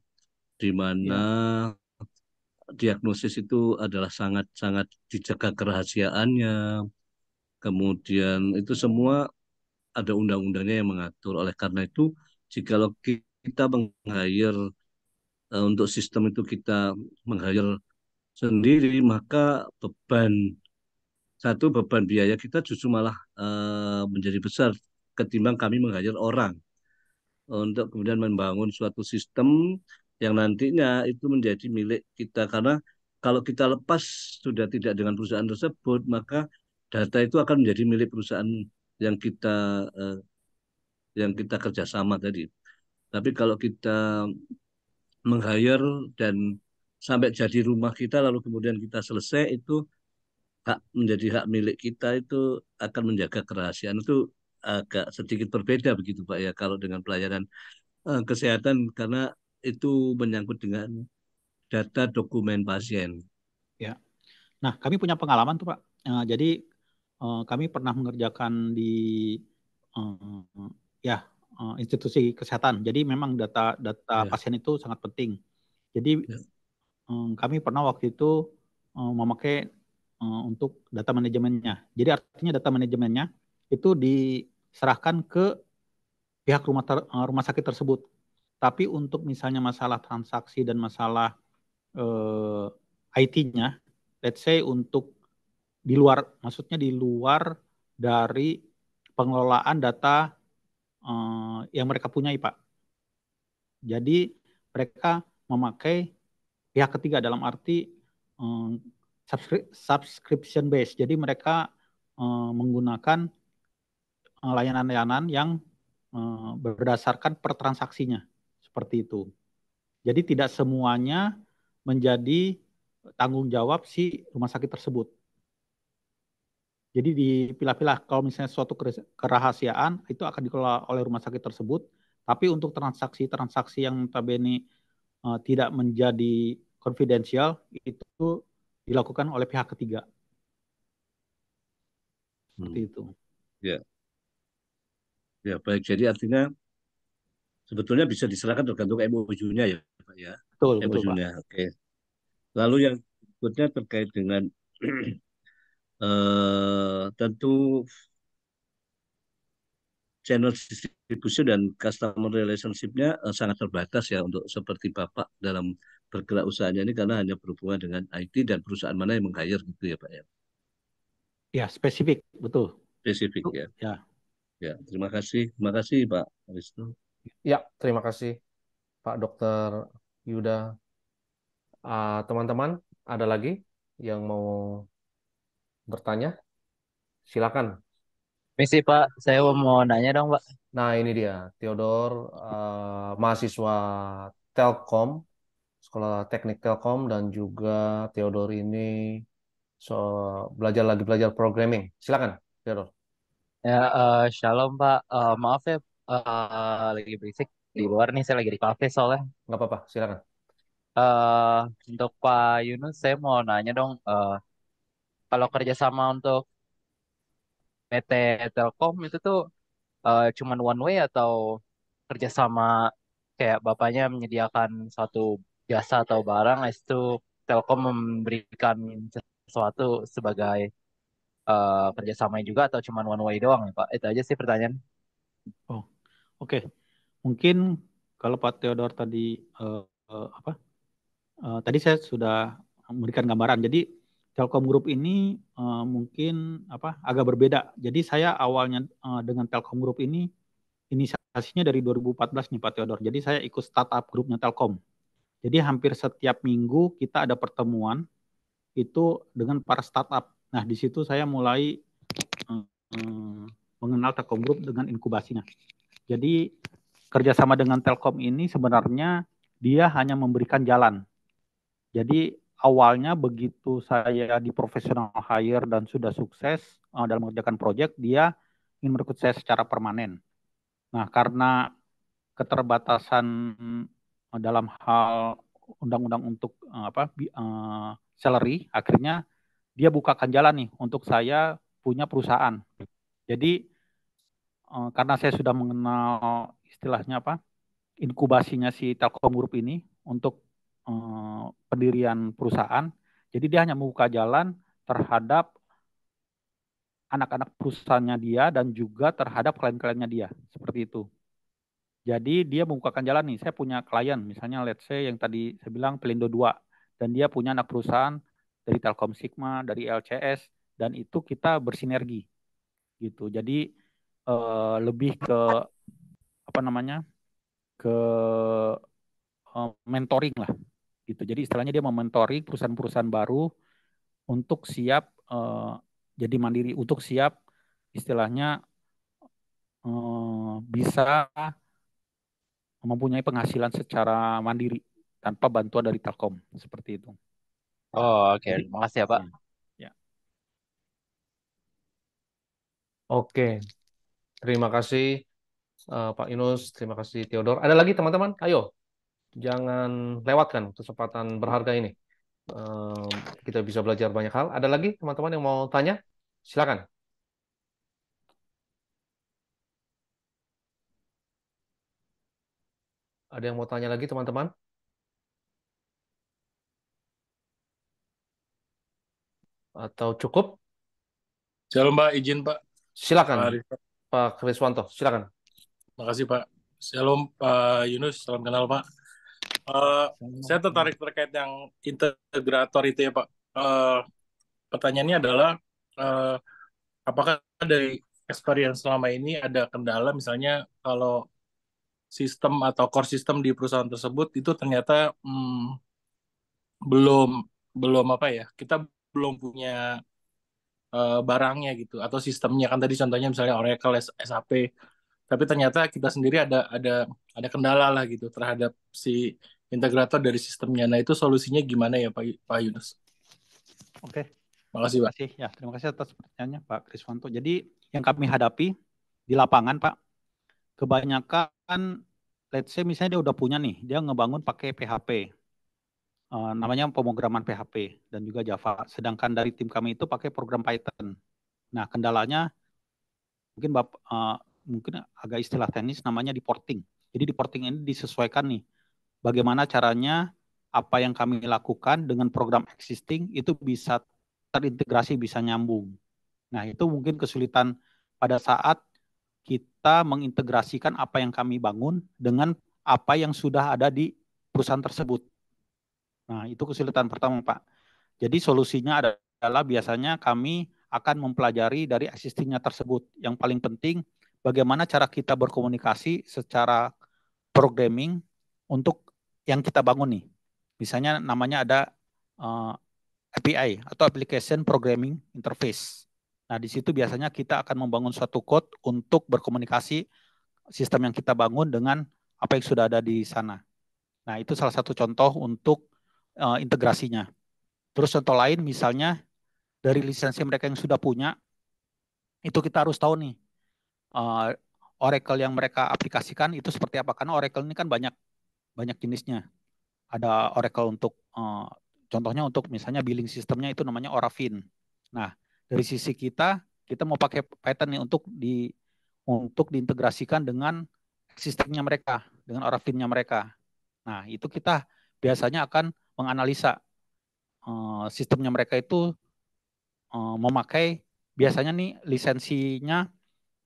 di mana Ya, diagnosis itu adalah sangat-sangat dijaga kerahasiaannya. Kemudian itu semua ada undang-undangnya yang mengatur. Oleh karena itu, jikalau kita meng-hire untuk sistem itu kita meng-hire sendiri, maka beban biaya kita justru malah menjadi besar ketimbang kami meng-hire orang untuk kemudian membangun suatu sistem yang nantinya itu menjadi milik kita. Karena kalau kita lepas sudah tidak dengan perusahaan tersebut, maka data itu akan menjadi milik perusahaan yang kita eh, yang kita kerjasama tadi. Tapi kalau kita meng-hire dan sampai jadi rumah kita lalu kemudian kita selesai, itu menjadi hak milik kita, itu akan menjaga kerahasiaan, itu agak sedikit berbeda begitu Pak ya kalau dengan pelayanan kesehatan, karena itu menyangkut dengan data dokumen pasien. ya. Nah, kami punya pengalaman tuh, Pak. Jadi kami pernah mengerjakan di ya institusi kesehatan. Jadi memang data Ya, pasien itu sangat penting. Jadi ya. kami pernah waktu itu memakai untuk data manajemennya. Jadi artinya data manajemennya itu diserahkan ke pihak rumah sakit tersebut. Tapi untuk misalnya masalah transaksi dan masalah IT-nya, let's say untuk di luar, maksudnya di luar dari pengelolaan data yang mereka punyai, Pak. Jadi mereka memakai pihak ketiga dalam arti eh, subscription base. Jadi mereka menggunakan layanan-layanan yang berdasarkan per transaksinya seperti itu. Jadi tidak semuanya menjadi tanggung jawab si rumah sakit tersebut. Jadi dipilah-pilah kalau misalnya suatu kerahasiaan itu akan dikelola oleh rumah sakit tersebut, tapi untuk transaksi-transaksi yang notabene tidak menjadi konfidensial itu dilakukan oleh pihak ketiga. Seperti Hmm. itu. Ya, ya baik. Jadi artinya sebetulnya bisa diserahkan tergantung MOU-nya ya, Pak ya. Betul, betul, Pak. MOU-nya. Oke. Lalu yang berikutnya terkait dengan tentu channel distribusi dan customer relationship-nya sangat terbatas ya untuk seperti Bapak dalam bergerak usahanya ini, karena hanya berhubungan dengan IT dan perusahaan mana yang meng-hire gitu ya Pak ya. Ya, spesifik, betul. Spesifik Itu, ya. ya. Ya, terima kasih Pak Wisnu. Ya, terima kasih Pak Dokter Yuda. Teman-teman, ada lagi yang mau bertanya? Silakan. Misi Pak, saya mau nanya dong Pak. Nah, ini dia, Theodor, mahasiswa Telkom, Sekolah Teknik Telkom, dan juga Theodor ini so lagi belajar programming. Silakan, Theodor. Ya, Shalom Pak. Maaf ya, lagi berisik di luar nih. Saya lagi di kafe soalnya. Nggak apa-apa, silakan. eh untuk Pak Yunus, saya mau nanya dong. Kalau kerjasama untuk PT Telkom itu tuh cuman one way atau kerjasama kayak bapaknya menyediakan suatu jasa atau barang, habis itu Telkom memberikan sesuatu sebagai kerjasamanya juga atau cuman one way doang ya Pak? Itu aja sih pertanyaan. Oh, oke. Mungkin kalau Pak Theodor tadi apa? Tadi saya sudah memberikan gambaran. Jadi Telkom Group ini mungkin apa agak berbeda. Jadi saya awalnya dengan Telkom Group ini inisiasinya dari 2014 nih Pak Theodor. Jadi saya ikut startup grupnya Telkom. Jadi hampir setiap minggu kita ada pertemuan itu dengan para startup. Nah, di situ saya mulai mengenal Telkom Group dengan inkubasinya. Jadi kerjasama dengan Telkom ini sebenarnya dia hanya memberikan jalan. Jadi awalnya begitu saya di professional hire dan sudah sukses dalam mengerjakan proyek, dia ingin merekrut saya secara permanen. Nah, karena keterbatasan dalam hal undang-undang untuk salary, akhirnya dia bukakan jalan nih untuk saya punya perusahaan. Jadi karena saya sudah mengenal istilahnya inkubasinya si Telkom Group ini untuk pendirian perusahaan, jadi dia hanya membuka jalan terhadap anak-anak perusahaannya dia dan juga terhadap klien-kliennya dia, seperti itu. Jadi dia membukakan jalan nih, saya punya klien, misalnya let's say yang tadi saya bilang Pelindo 2, dan dia punya anak perusahaan dari Telkom Sigma, dari LCS, dan itu kita bersinergi gitu. Jadi lebih ke ke mentoring lah gitu. Jadi istilahnya dia mementoring perusahaan-perusahaan baru untuk siap jadi mandiri, untuk siap istilahnya bisa mempunyai penghasilan secara mandiri tanpa bantuan dari Telkom, seperti itu. Oh, oke. Jadi, Makasih ya, Pak. ya. Oke, terima kasih Pak Yunus, terima kasih Theodor. Ada lagi teman-teman? Ayo, jangan lewatkan kesempatan berharga ini. Kita bisa belajar banyak hal. Ada lagi teman-teman yang mau tanya? Silakan. Ada yang mau tanya lagi teman-teman? Atau cukup? Shalom Pak, izin Pak. Silakan, Pak Rizky. Pak Kriswanto. Silakan. Makasih Pak. Shalom Pak Yunus, salam kenal Pak. Saya tertarik terkait yang integrator itu ya Pak. Pertanyaannya adalah, apakah dari experience selama ini ada kendala, misalnya kalau sistem atau core system di perusahaan tersebut itu ternyata belum belum apa ya, kita belum punya barangnya gitu atau sistemnya, kan tadi contohnya misalnya Oracle, SAP, tapi ternyata kita sendiri ada kendala lah gitu terhadap si integrator dari sistemnya. Nah, itu solusinya gimana ya Pak Yunus? Oke. Makasih Pak. Terima kasih atas pertanyaannya Pak Kriswanto. Jadi yang kami hadapi di lapangan Pak, kebanyakan let's say misalnya dia udah punya nih, dia ngebangun pakai PHP. Namanya pemrograman PHP dan juga Java. Sedangkan dari tim kami itu pakai program Python. Nah, kendalanya mungkin agak istilah teknis namanya deporting. Jadi deporting ini disesuaikan nih bagaimana caranya apa yang kami lakukan dengan program existing itu bisa terintegrasi, bisa nyambung. Nah, itu mungkin kesulitan pada saat kita mengintegrasikan apa yang kami bangun dengan apa yang sudah ada di perusahaan tersebut. Nah, itu kesulitan pertama, Pak. Jadi solusinya adalah biasanya kami akan mempelajari dari existingnya tersebut. Yang paling penting, bagaimana cara kita berkomunikasi secara programming untuk yang kita bangun nih. Misalnya namanya ada API atau Application Programming Interface. Nah, di situ biasanya kita akan membangun suatu code untuk berkomunikasi sistem yang kita bangun dengan apa yang sudah ada di sana. Nah, itu salah satu contoh untuk integrasinya. Terus contoh lain misalnya dari lisensi mereka yang sudah punya, itu kita harus tahu nih Oracle yang mereka aplikasikan itu seperti apa. Karena Oracle ini kan banyak jenisnya. Ada Oracle untuk contohnya untuk misalnya billing sistemnya itu namanya Orafin. Nah, dari sisi kita mau pakai Python nih untuk diintegrasikan dengan sistemnya mereka, dengan Orafinnya mereka. Nah, itu kita biasanya akan menganalisa sistemnya mereka itu memakai biasanya nih lisensinya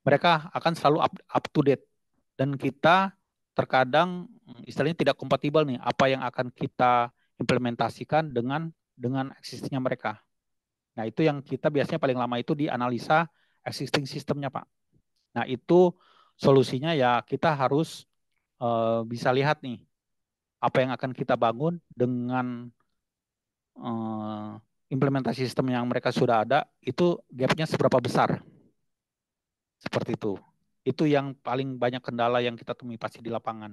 mereka akan selalu up to date dan kita terkadang istilahnya tidak kompatibel nih apa yang akan kita implementasikan dengan existingnya mereka. Nah, itu yang kita biasanya paling lama itu di analisa existing sistemnya, Pak. Nah, itu solusinya ya kita harus bisa lihat nih apa yang akan kita bangun dengan implementasi sistem yang mereka sudah ada itu gapnya seberapa besar. Seperti itu. Itu yang paling banyak kendala yang kita temui pasti di lapangan.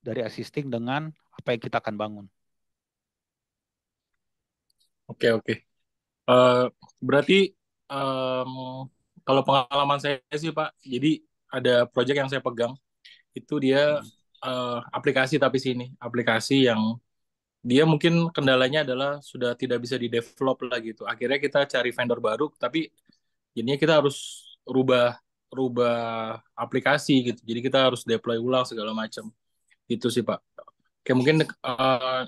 Dari existing dengan apa yang kita akan bangun. Oke, oke. Eh, Berarti em, kalau pengalaman saya sih Pak, jadi ada project yang saya pegang, itu dia aplikasi tapi sini, aplikasi yang dia mungkin kendalanya adalah sudah tidak bisa di-develop lah gitu. Akhirnya kita cari vendor baru, tapi jadinya kita harus rubah rubah aplikasi gitu. Jadi kita harus deploy ulang segala macam. Itu sih Pak. Oke, mungkin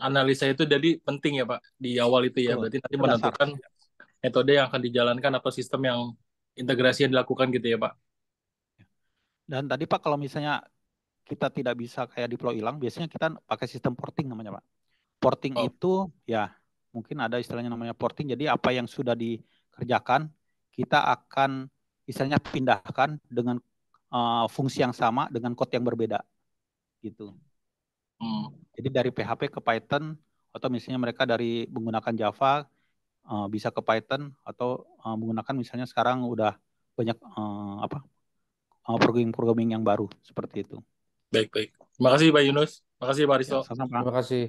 analisa itu jadi penting ya Pak di awal itu ya. Betul. Berarti nanti Itu dasar. menentukan metode yang akan dijalankan atau sistem yang integrasi yang dilakukan gitu ya Pak. Dan tadi Pak kalau misalnya kita tidak bisa kayak deploy hilang, biasanya kita pakai sistem porting namanya Pak. Porting Oh, itu ya mungkin ada istilahnya namanya porting. Jadi apa yang sudah dikerjakan kita akan istilahnya pindahkan dengan fungsi yang sama dengan code yang berbeda gitu. Jadi dari PHP ke Python atau misalnya mereka dari menggunakan Java bisa ke Python atau menggunakan misalnya sekarang udah banyak programming yang baru seperti itu. baik, baik. Terima kasih Pak Yunus. Terima kasih Pak Risto. Ya, sama-sama. Terima kasih.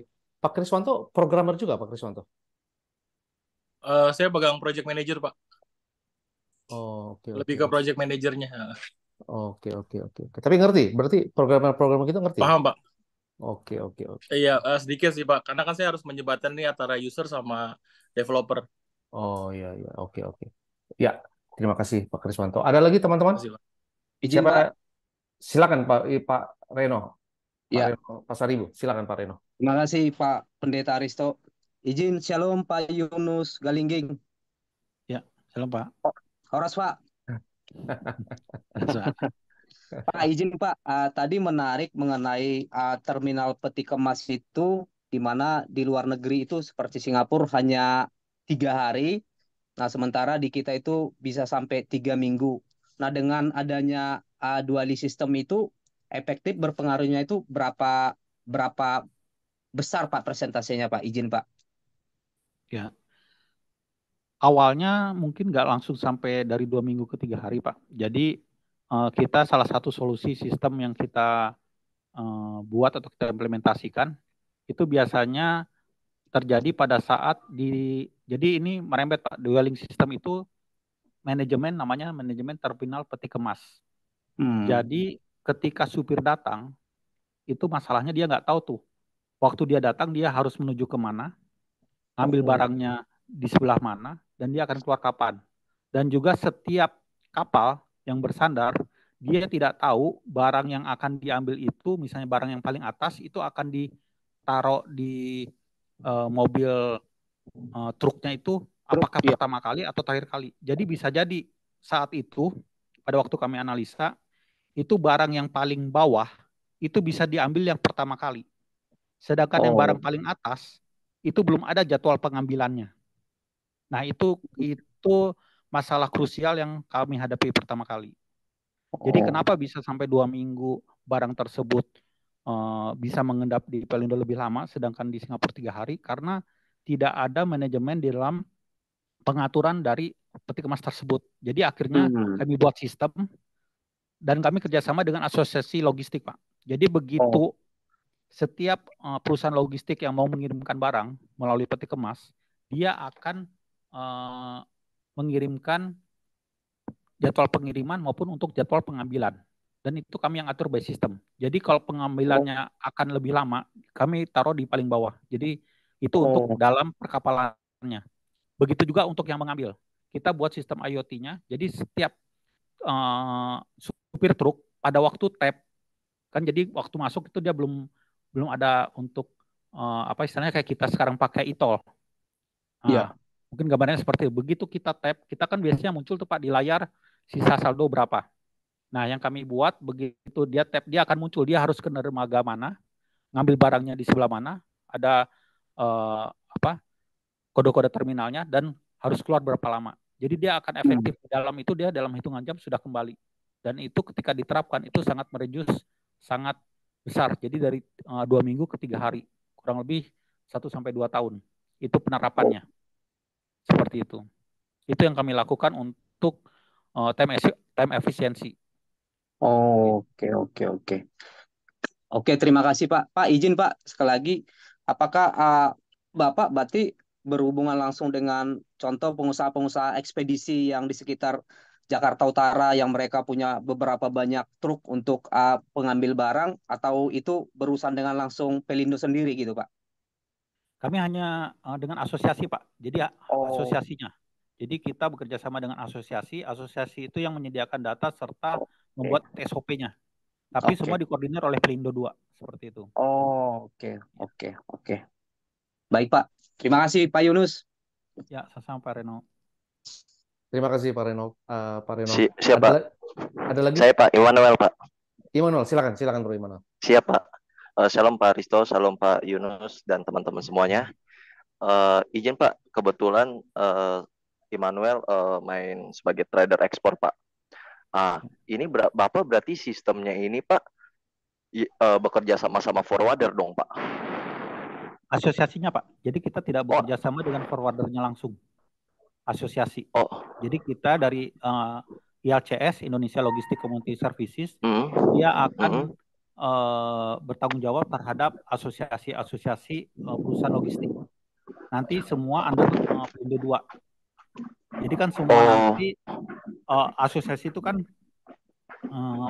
Pak Kriswanto, programmer juga Pak Kriswanto? Saya pegang project manager Pak. Oh, oke, Lebih oke. ke project manajernya. Oke, oke, oke. Tapi ngerti? Berarti programmer kita ngerti ya? Paham Pak? Oke, oke, oke. Iya, sedikit sih Pak. Karena kan saya harus menjembatkan nih antara user sama developer. Oh, iya, iya. Oke, oke. Ya, terima kasih Pak Kriswanto. Ada lagi teman-teman? Terima kasih, Pak. Izin Siapa? Pak. Silakan Pak Reno. Pak Ya, Reno Pasaribu. Silakan Pak Reno. terima kasih Pak Pendeta Aristo. Izin shalom Pak Yunus Galingging. Ya, salam Pak. Horas Pak. Bisa. Pak izin Pak, tadi menarik mengenai terminal peti kemas itu, di mana di luar negeri itu seperti Singapura hanya 3 hari. Nah, sementara di kita itu bisa sampai 3 minggu. Nah, dengan adanya dually system itu, efektif berpengaruhnya itu berapa berapa besar Pak persentasenya Pak? Izin Pak. Ya. Awalnya mungkin nggak langsung sampai dari 2 minggu ke 3 hari, Pak. Jadi kita salah satu solusi sistem yang kita buat atau kita implementasikan itu biasanya terjadi pada saat jadi ini merembet Pak, dwelling system itu namanya manajemen terminal peti kemas. Jadi ketika supir datang itu masalahnya dia nggak tahu tuh. Waktu dia datang dia harus menuju kemana, ambil barangnya di sebelah mana, dan dia akan keluar kapan. Dan juga setiap kapal yang bersandar, dia tidak tahu barang yang akan diambil itu, misalnya barang yang paling atas, itu akan ditaruh di mobil truknya itu, apakah pertama kali atau terakhir kali. Jadi bisa jadi saat itu, pada waktu kami analisa, itu barang yang paling bawah, itu bisa diambil yang pertama kali. Sedangkan yang barang paling atas, itu belum ada jadwal pengambilannya. Nah, itu masalah krusial yang kami hadapi pertama kali. Jadi kenapa bisa sampai 2 minggu barang tersebut bisa mengendap di Pelindo lebih lama, sedangkan di Singapura 3 hari, karena tidak ada manajemen di dalam pengaturan dari peti kemas tersebut. Jadi akhirnya kami buat sistem dan kami kerjasama dengan asosiasi logistik, Pak. Jadi begitu setiap perusahaan logistik yang mau mengirimkan barang melalui peti kemas, dia akan mengirimkan jadwal pengiriman maupun untuk jadwal pengambilan. Dan itu kami yang atur by system. Jadi kalau pengambilannya akan lebih lama, kami taruh di paling bawah. Jadi itu untuk dalam perkapalannya. Begitu juga untuk yang mengambil. Kita buat sistem IoT-nya. Jadi setiap supir truk pada waktu tap, kan jadi waktu masuk itu dia belum ada untuk apa istilahnya kayak kita sekarang pakai e-tol. Mungkin gambarnya seperti itu. Begitu kita tap, kita kan biasanya muncul tuh Pak di layar sisa saldo berapa. Nah, yang kami buat begitu dia tap, dia akan muncul, dia harus ke dermaga mana, ngambil barangnya di sebelah mana, ada kode-kode terminalnya dan harus keluar berapa lama. Jadi dia akan efektif dalam itu, dia dalam hitungan jam sudah kembali. Dan itu ketika diterapkan itu sangat mereduce, sangat besar. Jadi dari 2 minggu ke 3 hari, kurang lebih 1 sampai 2 tahun. Itu penerapannya. Seperti itu. Itu yang kami lakukan untuk time efisiensi. Oke, oke, oke. Oke, terima kasih Pak. Pak, izin Pak, sekali lagi, apakah Bapak berarti berhubungan langsung dengan contoh pengusaha-pengusaha ekspedisi yang di sekitar Jakarta Utara yang mereka punya beberapa banyak truk untuk pengambil barang, atau itu berurusan dengan langsung Pelindo sendiri gitu Pak? Kami hanya dengan asosiasi Pak, jadi Oh, asosiasinya. Jadi kita bekerja sama dengan asosiasi itu yang menyediakan data serta oke, membuat SOP-nya. Tapi semua oke. dikoordinir oleh Pelindo 2, seperti itu. Oh, oke, oke, oke. Baik Pak, terima kasih Pak Yunus. Ya, sama Pak Reno. Terima kasih Pak Reno. Pak Reno. Siap, Pak. Ada lagi? Saya Pak Immanuel, Pak. Immanuel, silakan Bro Immanuel. Siap, Pak. Shalom Pak Risto, shalom Pak Yunus dan teman-teman semuanya. Izin Pak, kebetulan Immanuel main sebagai trader ekspor Pak. Ini Bapak berarti sistemnya ini Pak bekerja sama-sama forwarder dong Pak? Asosiasinya Pak, jadi kita tidak bekerja sama dengan forwardernya langsung. Asosiasi. Jadi kita dari ILCS, Indonesia Logistic Community Services, dia akan bertanggung jawab terhadap asosiasi-asosiasi perusahaan logistik. Nanti semua under Pelindo 2. Jadi kan semua nanti asosiasi itu kan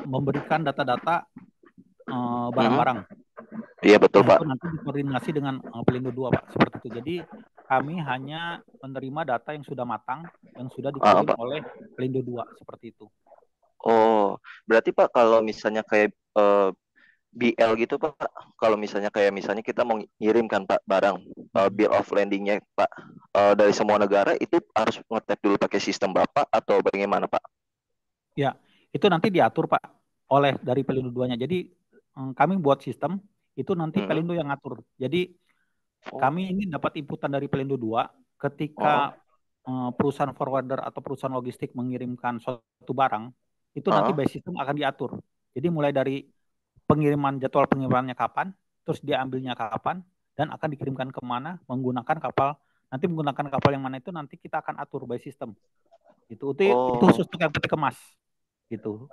memberikan data-data barang-barang. Iya betul Pak. Itu nanti dikoordinasi dengan Pelindo 2 Pak, seperti itu. Jadi kami hanya menerima data yang sudah matang, yang sudah dikirim oleh Pelindo 2, seperti itu. Oh, berarti Pak kalau misalnya kayak BL gitu Pak, kalau misalnya kita mau ngirimkan Pak barang bill of landingnya Pak dari semua negara, itu harus ngetap dulu pakai sistem Bapak atau bagaimana Pak? Ya, itu nanti diatur Pak oleh dari Pelindo 2-nya. Jadi kami buat sistem, itu nanti Pelindo yang ngatur. Jadi kami ini dapat inputan dari Pelindo 2 ketika perusahaan forwarder atau perusahaan logistik mengirimkan suatu barang, itu nanti by system akan diatur. Jadi mulai dari jadwal pengirimannya kapan, terus dia ambilnya kapan, dan akan dikirimkan kemana menggunakan kapal. Nanti menggunakan kapal yang mana itu nanti kita akan atur by system. Itu khusus untuk yang peti kemas. Gitu.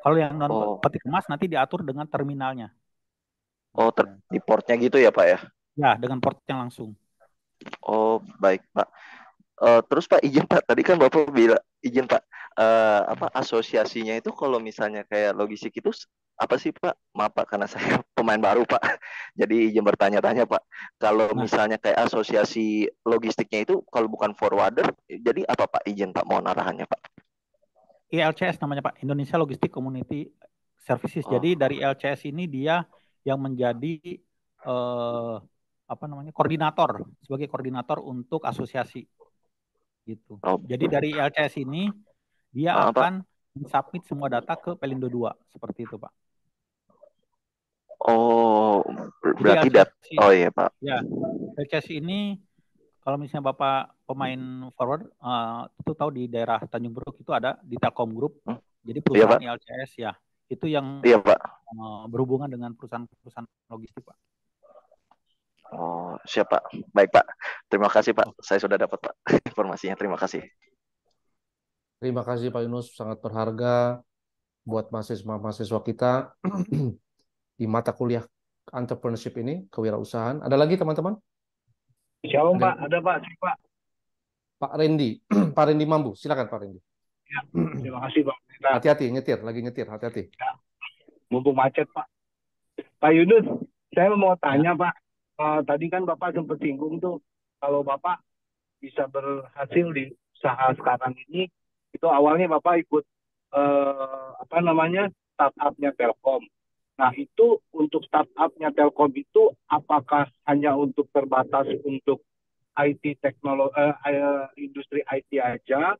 Kalau yang non peti kemas nanti diatur dengan terminalnya. Di portnya gitu ya Pak ya? Ya, dengan portnya langsung. Oh, baik Pak. Terus Pak, izin Pak, tadi kan Bapak bilang izin Pak, asosiasinya itu kalau misalnya kayak logistik itu apa sih Pak? Maaf Pak, karena saya pemain baru Pak. Jadi izin bertanya-tanya Pak. Kalau misalnya kayak asosiasi logistiknya itu kalau bukan forwarder, jadi apa Pak? Izin Pak, mohon arahannya Pak. ILCS namanya Pak, Indonesia Logistic Community Services. Jadi dari ILCS ini dia yang menjadi koordinator, sebagai koordinator untuk asosiasi gitu. Jadi dari ILCS ini dia akan submit semua data ke Pelindo 2, seperti itu Pak. Oh, berarti iya Pak. Ya, ILCS ini kalau misalnya Bapak pemain forward itu tahu di daerah Tanjung Priok itu ada di Telkom Group. Jadi perusahaan ILCS ya, itu yang berhubungan dengan perusahaan logistik Pak. Oh, siap Pak. Baik Pak. Terima kasih Pak. Saya sudah dapat Pak informasinya. Terima kasih. Terima kasih Pak Yunus, sangat berharga buat mahasiswa kita di mata kuliah entrepreneurship ini, kewirausahaan. Ada lagi teman-teman? Shalom Pak, ada Pak. Pak Randy, Pak Randy Mambu, silakan Pak Randy. Ya, terima kasih Pak. Hati-hati, lagi nyetir, hati-hati. Ya. Mumpung macet Pak. Pak Yunus, saya mau tanya Pak. Tadi kan Bapak sempat singgung tuh, kalau Bapak bisa berhasil di usaha sekarang ini, itu awalnya Bapak ikut startup-nya Telkom. Nah, itu untuk startup-nya Telkom itu apakah hanya untuk terbatas untuk IT teknologi, industri IT aja,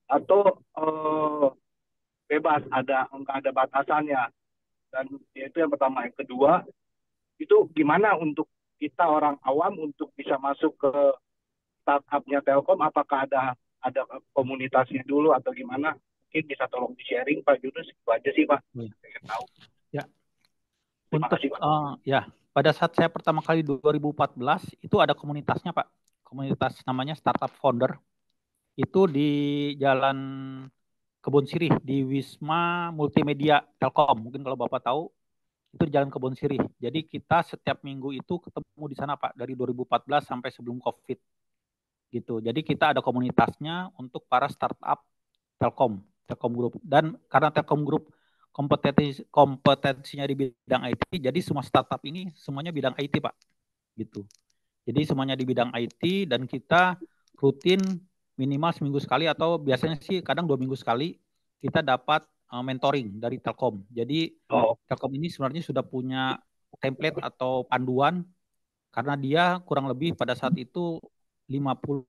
atau bebas, nggak ada batasannya? Dan itu yang pertama. Yang kedua, itu gimana untuk kita orang awam untuk bisa masuk ke startup-nya Telkom? Apakah ada komunitasnya dulu atau gimana? Mungkin bisa tolong di-sharing Pak Yunus. Itu aja sih Pak. Saya tahu. Ya. Pada saat saya pertama kali 2014 itu ada komunitasnya Pak. komunitas namanya Startup Founder. Itu di Jalan Kebon Sirih di Wisma Multimedia Telkom. Mungkin kalau Bapak tahu, itu di Jalan Kebon Sirih. Jadi kita setiap minggu itu ketemu di sana, Pak, dari 2014 sampai sebelum COVID. Gitu. Jadi kita ada komunitasnya untuk para startup Telkom Group. Dan karena Telkom Group kompetensinya di bidang IT, jadi semua startup ini semuanya bidang IT, Pak. Gitu. Jadi semuanya di bidang IT dan kita rutin minimal seminggu sekali atau biasanya sih kadang 2 minggu sekali kita dapat mentoring dari Telkom. Jadi Telkom ini sebenarnya sudah punya template atau panduan karena dia kurang lebih pada saat itu 50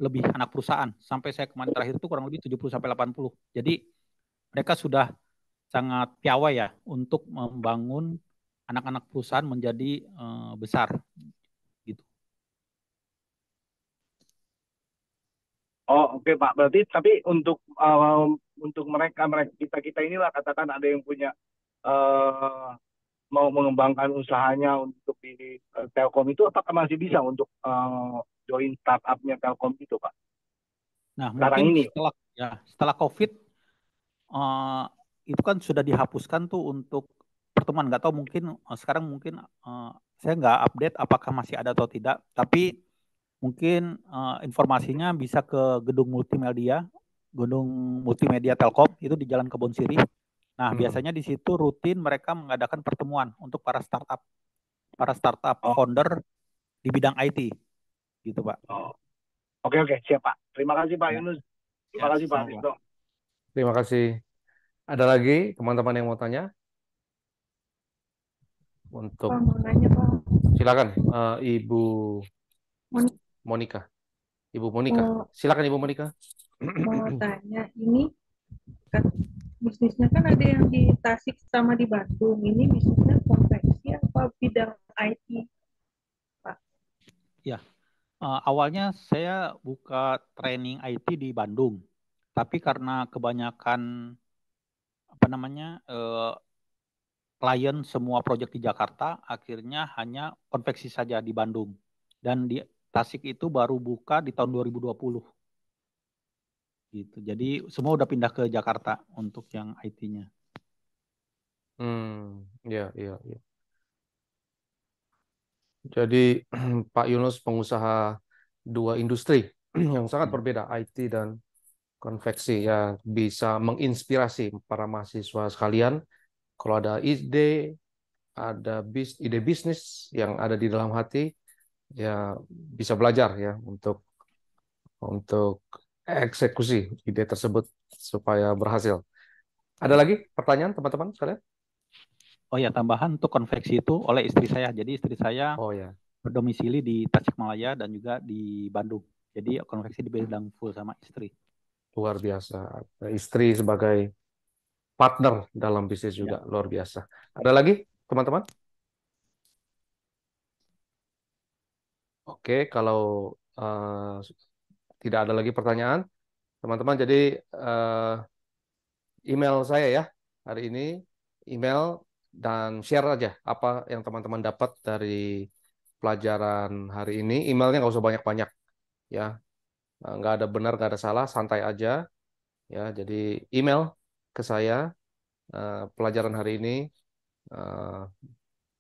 lebih anak perusahaan. Sampai saya kemarin terakhir itu kurang lebih 70 sampai 80. Jadi mereka sudah sangat piawai ya untuk membangun anak-anak perusahaan menjadi besar. Gitu. Oh, oke Pak. Berarti tapi untuk mereka kita inilah katakan ada yang punya mau mengembangkan usahanya untuk di Telkom itu, apakah masih bisa untuk join startupnya Telkom itu, Pak? Nah, Sekarang mungkin ini. setelah COVID itu kan sudah dihapuskan tuh untuk pertemuan. Nggak tahu mungkin sekarang mungkin saya nggak update apakah masih ada atau tidak. Tapi mungkin informasinya bisa ke gedung multimedia Telkom itu di Jalan Kebon Sirih. Nah, biasanya di situ rutin mereka mengadakan pertemuan untuk para startup founder di bidang IT, gitu Pak. Oke, siap Pak. Terima kasih Pak Yunus. Terima kasih Pak Risto. Terima kasih. Ada lagi teman-teman yang mau tanya? Untuk mau nanya Pak. Silakan Ibu Monica. Ibu Monica. Silakan Ibu Monica. Mau tanya, ini kan bisnisnya kan ada yang di Tasik sama di Bandung. Ini bisnisnya konveksi apa bidang IT, Pak? Ya, awalnya saya buka training IT di Bandung, tapi karena kebanyakan klien semua proyek di Jakarta, akhirnya hanya konveksi saja di Bandung. Dan di Tasik itu baru buka di tahun 2020. Gitu. Jadi semua udah pindah ke Jakarta untuk yang IT-nya. Ya. Jadi Pak Yunus pengusaha dua industri yang sangat berbeda, IT dan konveksi, ya, bisa menginspirasi para mahasiswa sekalian. Kalau ada ide bisnis yang ada di dalam hati, ya bisa belajar ya untuk eksekusi ide tersebut supaya berhasil. Ada lagi pertanyaan teman-teman sekalian? Oh ya, tambahan untuk konveksi itu oleh istri saya. Jadi istri saya berdomisili di Tasikmalaya dan juga di Bandung. Jadi konveksi di bidang full sama istri. Luar biasa. Istri sebagai partner dalam bisnis juga luar biasa. Ada lagi teman-teman? Oke, kalau tidak ada lagi pertanyaan, teman-teman, jadi email saya ya hari ini, email dan share aja apa yang teman-teman dapat dari pelajaran hari ini. Emailnya nggak usah banyak-banyak ya, nggak ada benar, nggak ada salah, santai aja ya. Jadi email ke saya pelajaran hari ini,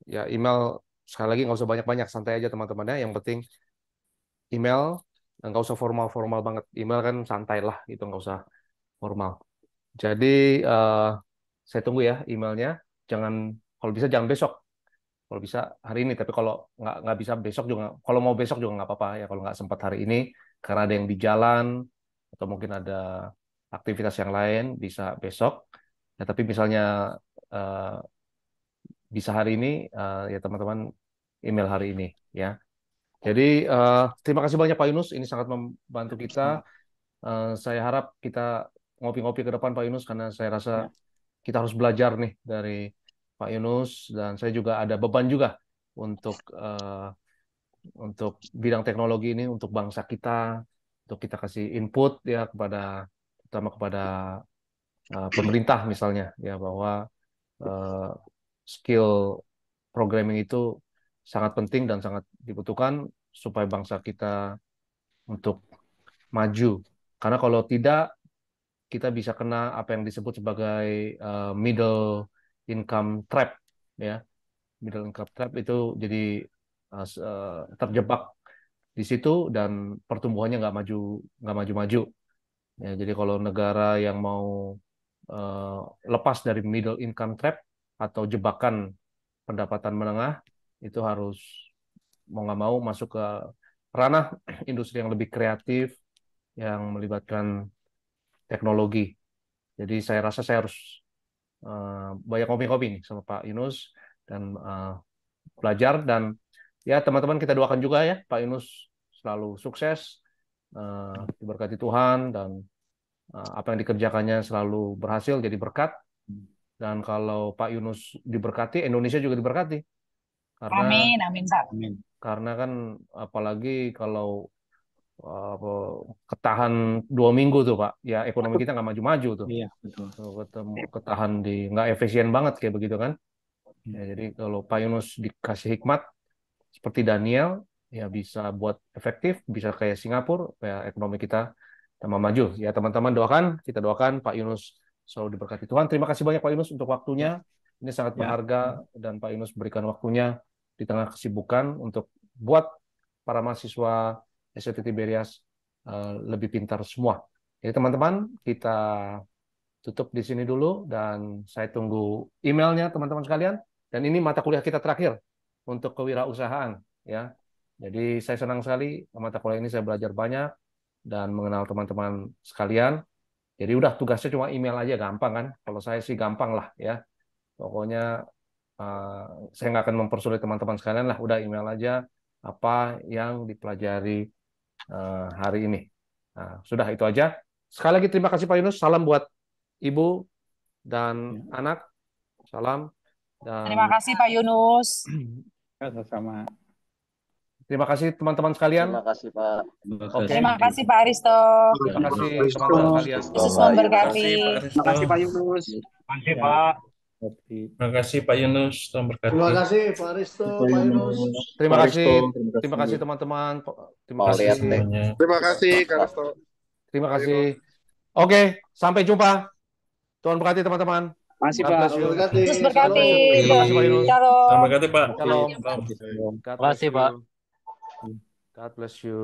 ya email sekali lagi nggak usah banyak-banyak, santai aja teman-teman ya. Yang penting email, nggak usah formal-formal banget. Email kan santai lah gitu, nggak usah formal. Jadi saya tunggu ya emailnya. Kalau bisa jangan besok. Kalau bisa hari ini. Tapi kalau nggak bisa besok juga. Kalau mau besok juga nggak apa-apa ya. Kalau nggak sempat hari ini karena ada yang di jalan atau mungkin ada aktivitas yang lain, bisa besok. Ya, tapi misalnya bisa hari ini, ya teman-teman email hari ini ya. Jadi terima kasih banyak Pak Yunus. Ini sangat membantu kita. Saya harap kita ngopi-ngopi ke depan Pak Yunus, karena saya rasa kita harus belajar nih dari Pak Yunus, dan saya juga ada beban juga untuk bidang teknologi ini, untuk bangsa kita, untuk kita kasih input ya terutama kepada pemerintah misalnya ya, bahwa skill programming itu sangat penting dan sangat dibutuhkan. supaya bangsa kita untuk maju. Karena kalau tidak, kita bisa kena apa yang disebut sebagai middle income trap, ya. Middle income trap itu jadi terjebak di situ dan pertumbuhannya nggak maju-maju. Ya, jadi kalau negara yang mau lepas dari middle income trap atau jebakan pendapatan menengah, itu harus mau nggak mau masuk ke ranah industri yang lebih kreatif, yang melibatkan teknologi. Jadi saya rasa saya harus banyak ngopi-ngopi nih sama Pak Yunus dan belajar, dan ya teman-teman kita doakan juga ya Pak Yunus selalu sukses, diberkati Tuhan, dan apa yang dikerjakannya selalu berhasil jadi berkat. Dan kalau Pak Yunus diberkati, Indonesia juga diberkati. Karena Amin, amin, Pak. karena kan apalagi kalau ketahan 2 minggu tuh Pak, ya ekonomi kita nggak maju-maju tuh. Iya, betul. Ketahan di nggak efisien banget kayak begitu kan. Ya, jadi kalau Pak Yunus dikasih hikmat seperti Daniel, ya bisa buat efektif, bisa kayak Singapura, ya ekonomi kita tambah maju. Ya teman-teman doakan, kita doakan Pak Yunus selalu diberkati Tuhan. Terima kasih banyak Pak Yunus untuk waktunya. Ini sangat berharga, dan Pak Yunus berikan waktunya di tengah kesibukan untuk buat para mahasiswa STT Tiberias lebih pintar semua. Jadi teman-teman, kita tutup di sini dulu, dan saya tunggu emailnya teman-teman sekalian. Dan ini mata kuliah kita terakhir untuk kewirausahaan, ya. Jadi saya senang sekali mata kuliah ini, saya belajar banyak dan mengenal teman-teman sekalian. Jadi udah tugasnya cuma email aja, gampang kan? Kalau saya sih gampang lah ya. Pokoknya saya nggak akan mempersulit teman-teman sekalian lah. Udah email aja apa yang dipelajari hari ini. Nah, sudah itu aja. Sekali lagi terima kasih Pak Yunus. Salam buat Ibu dan anak. Salam. Dan Terima kasih Pak Yunus. Sama-sama. terima kasih teman-teman sekalian. Terima kasih Pak. Oke. Terima kasih Pak Aristo. Terima kasih teman-teman sekalian. Yesus memberkati. Terima kasih Pak Yunus. Terima kasih Pak. Terima kasih Pak Yunus. Tuhan berkati. Terima kasih Pak Aristo, Pak Yunus. Terima kasih teman-teman. Terima kasih semuanya. Terima kasih Kak Aristo. Terima kasih. Oke, sampai jumpa. Tuhan berkati teman-teman. Masih God Pak. bless you. Yesus berkati. Terima kasih Pak Yunus. Shalom. Terima kasih Pak. Shalom. Shalom. God Terima kasih, bless Pak. you. God bless you.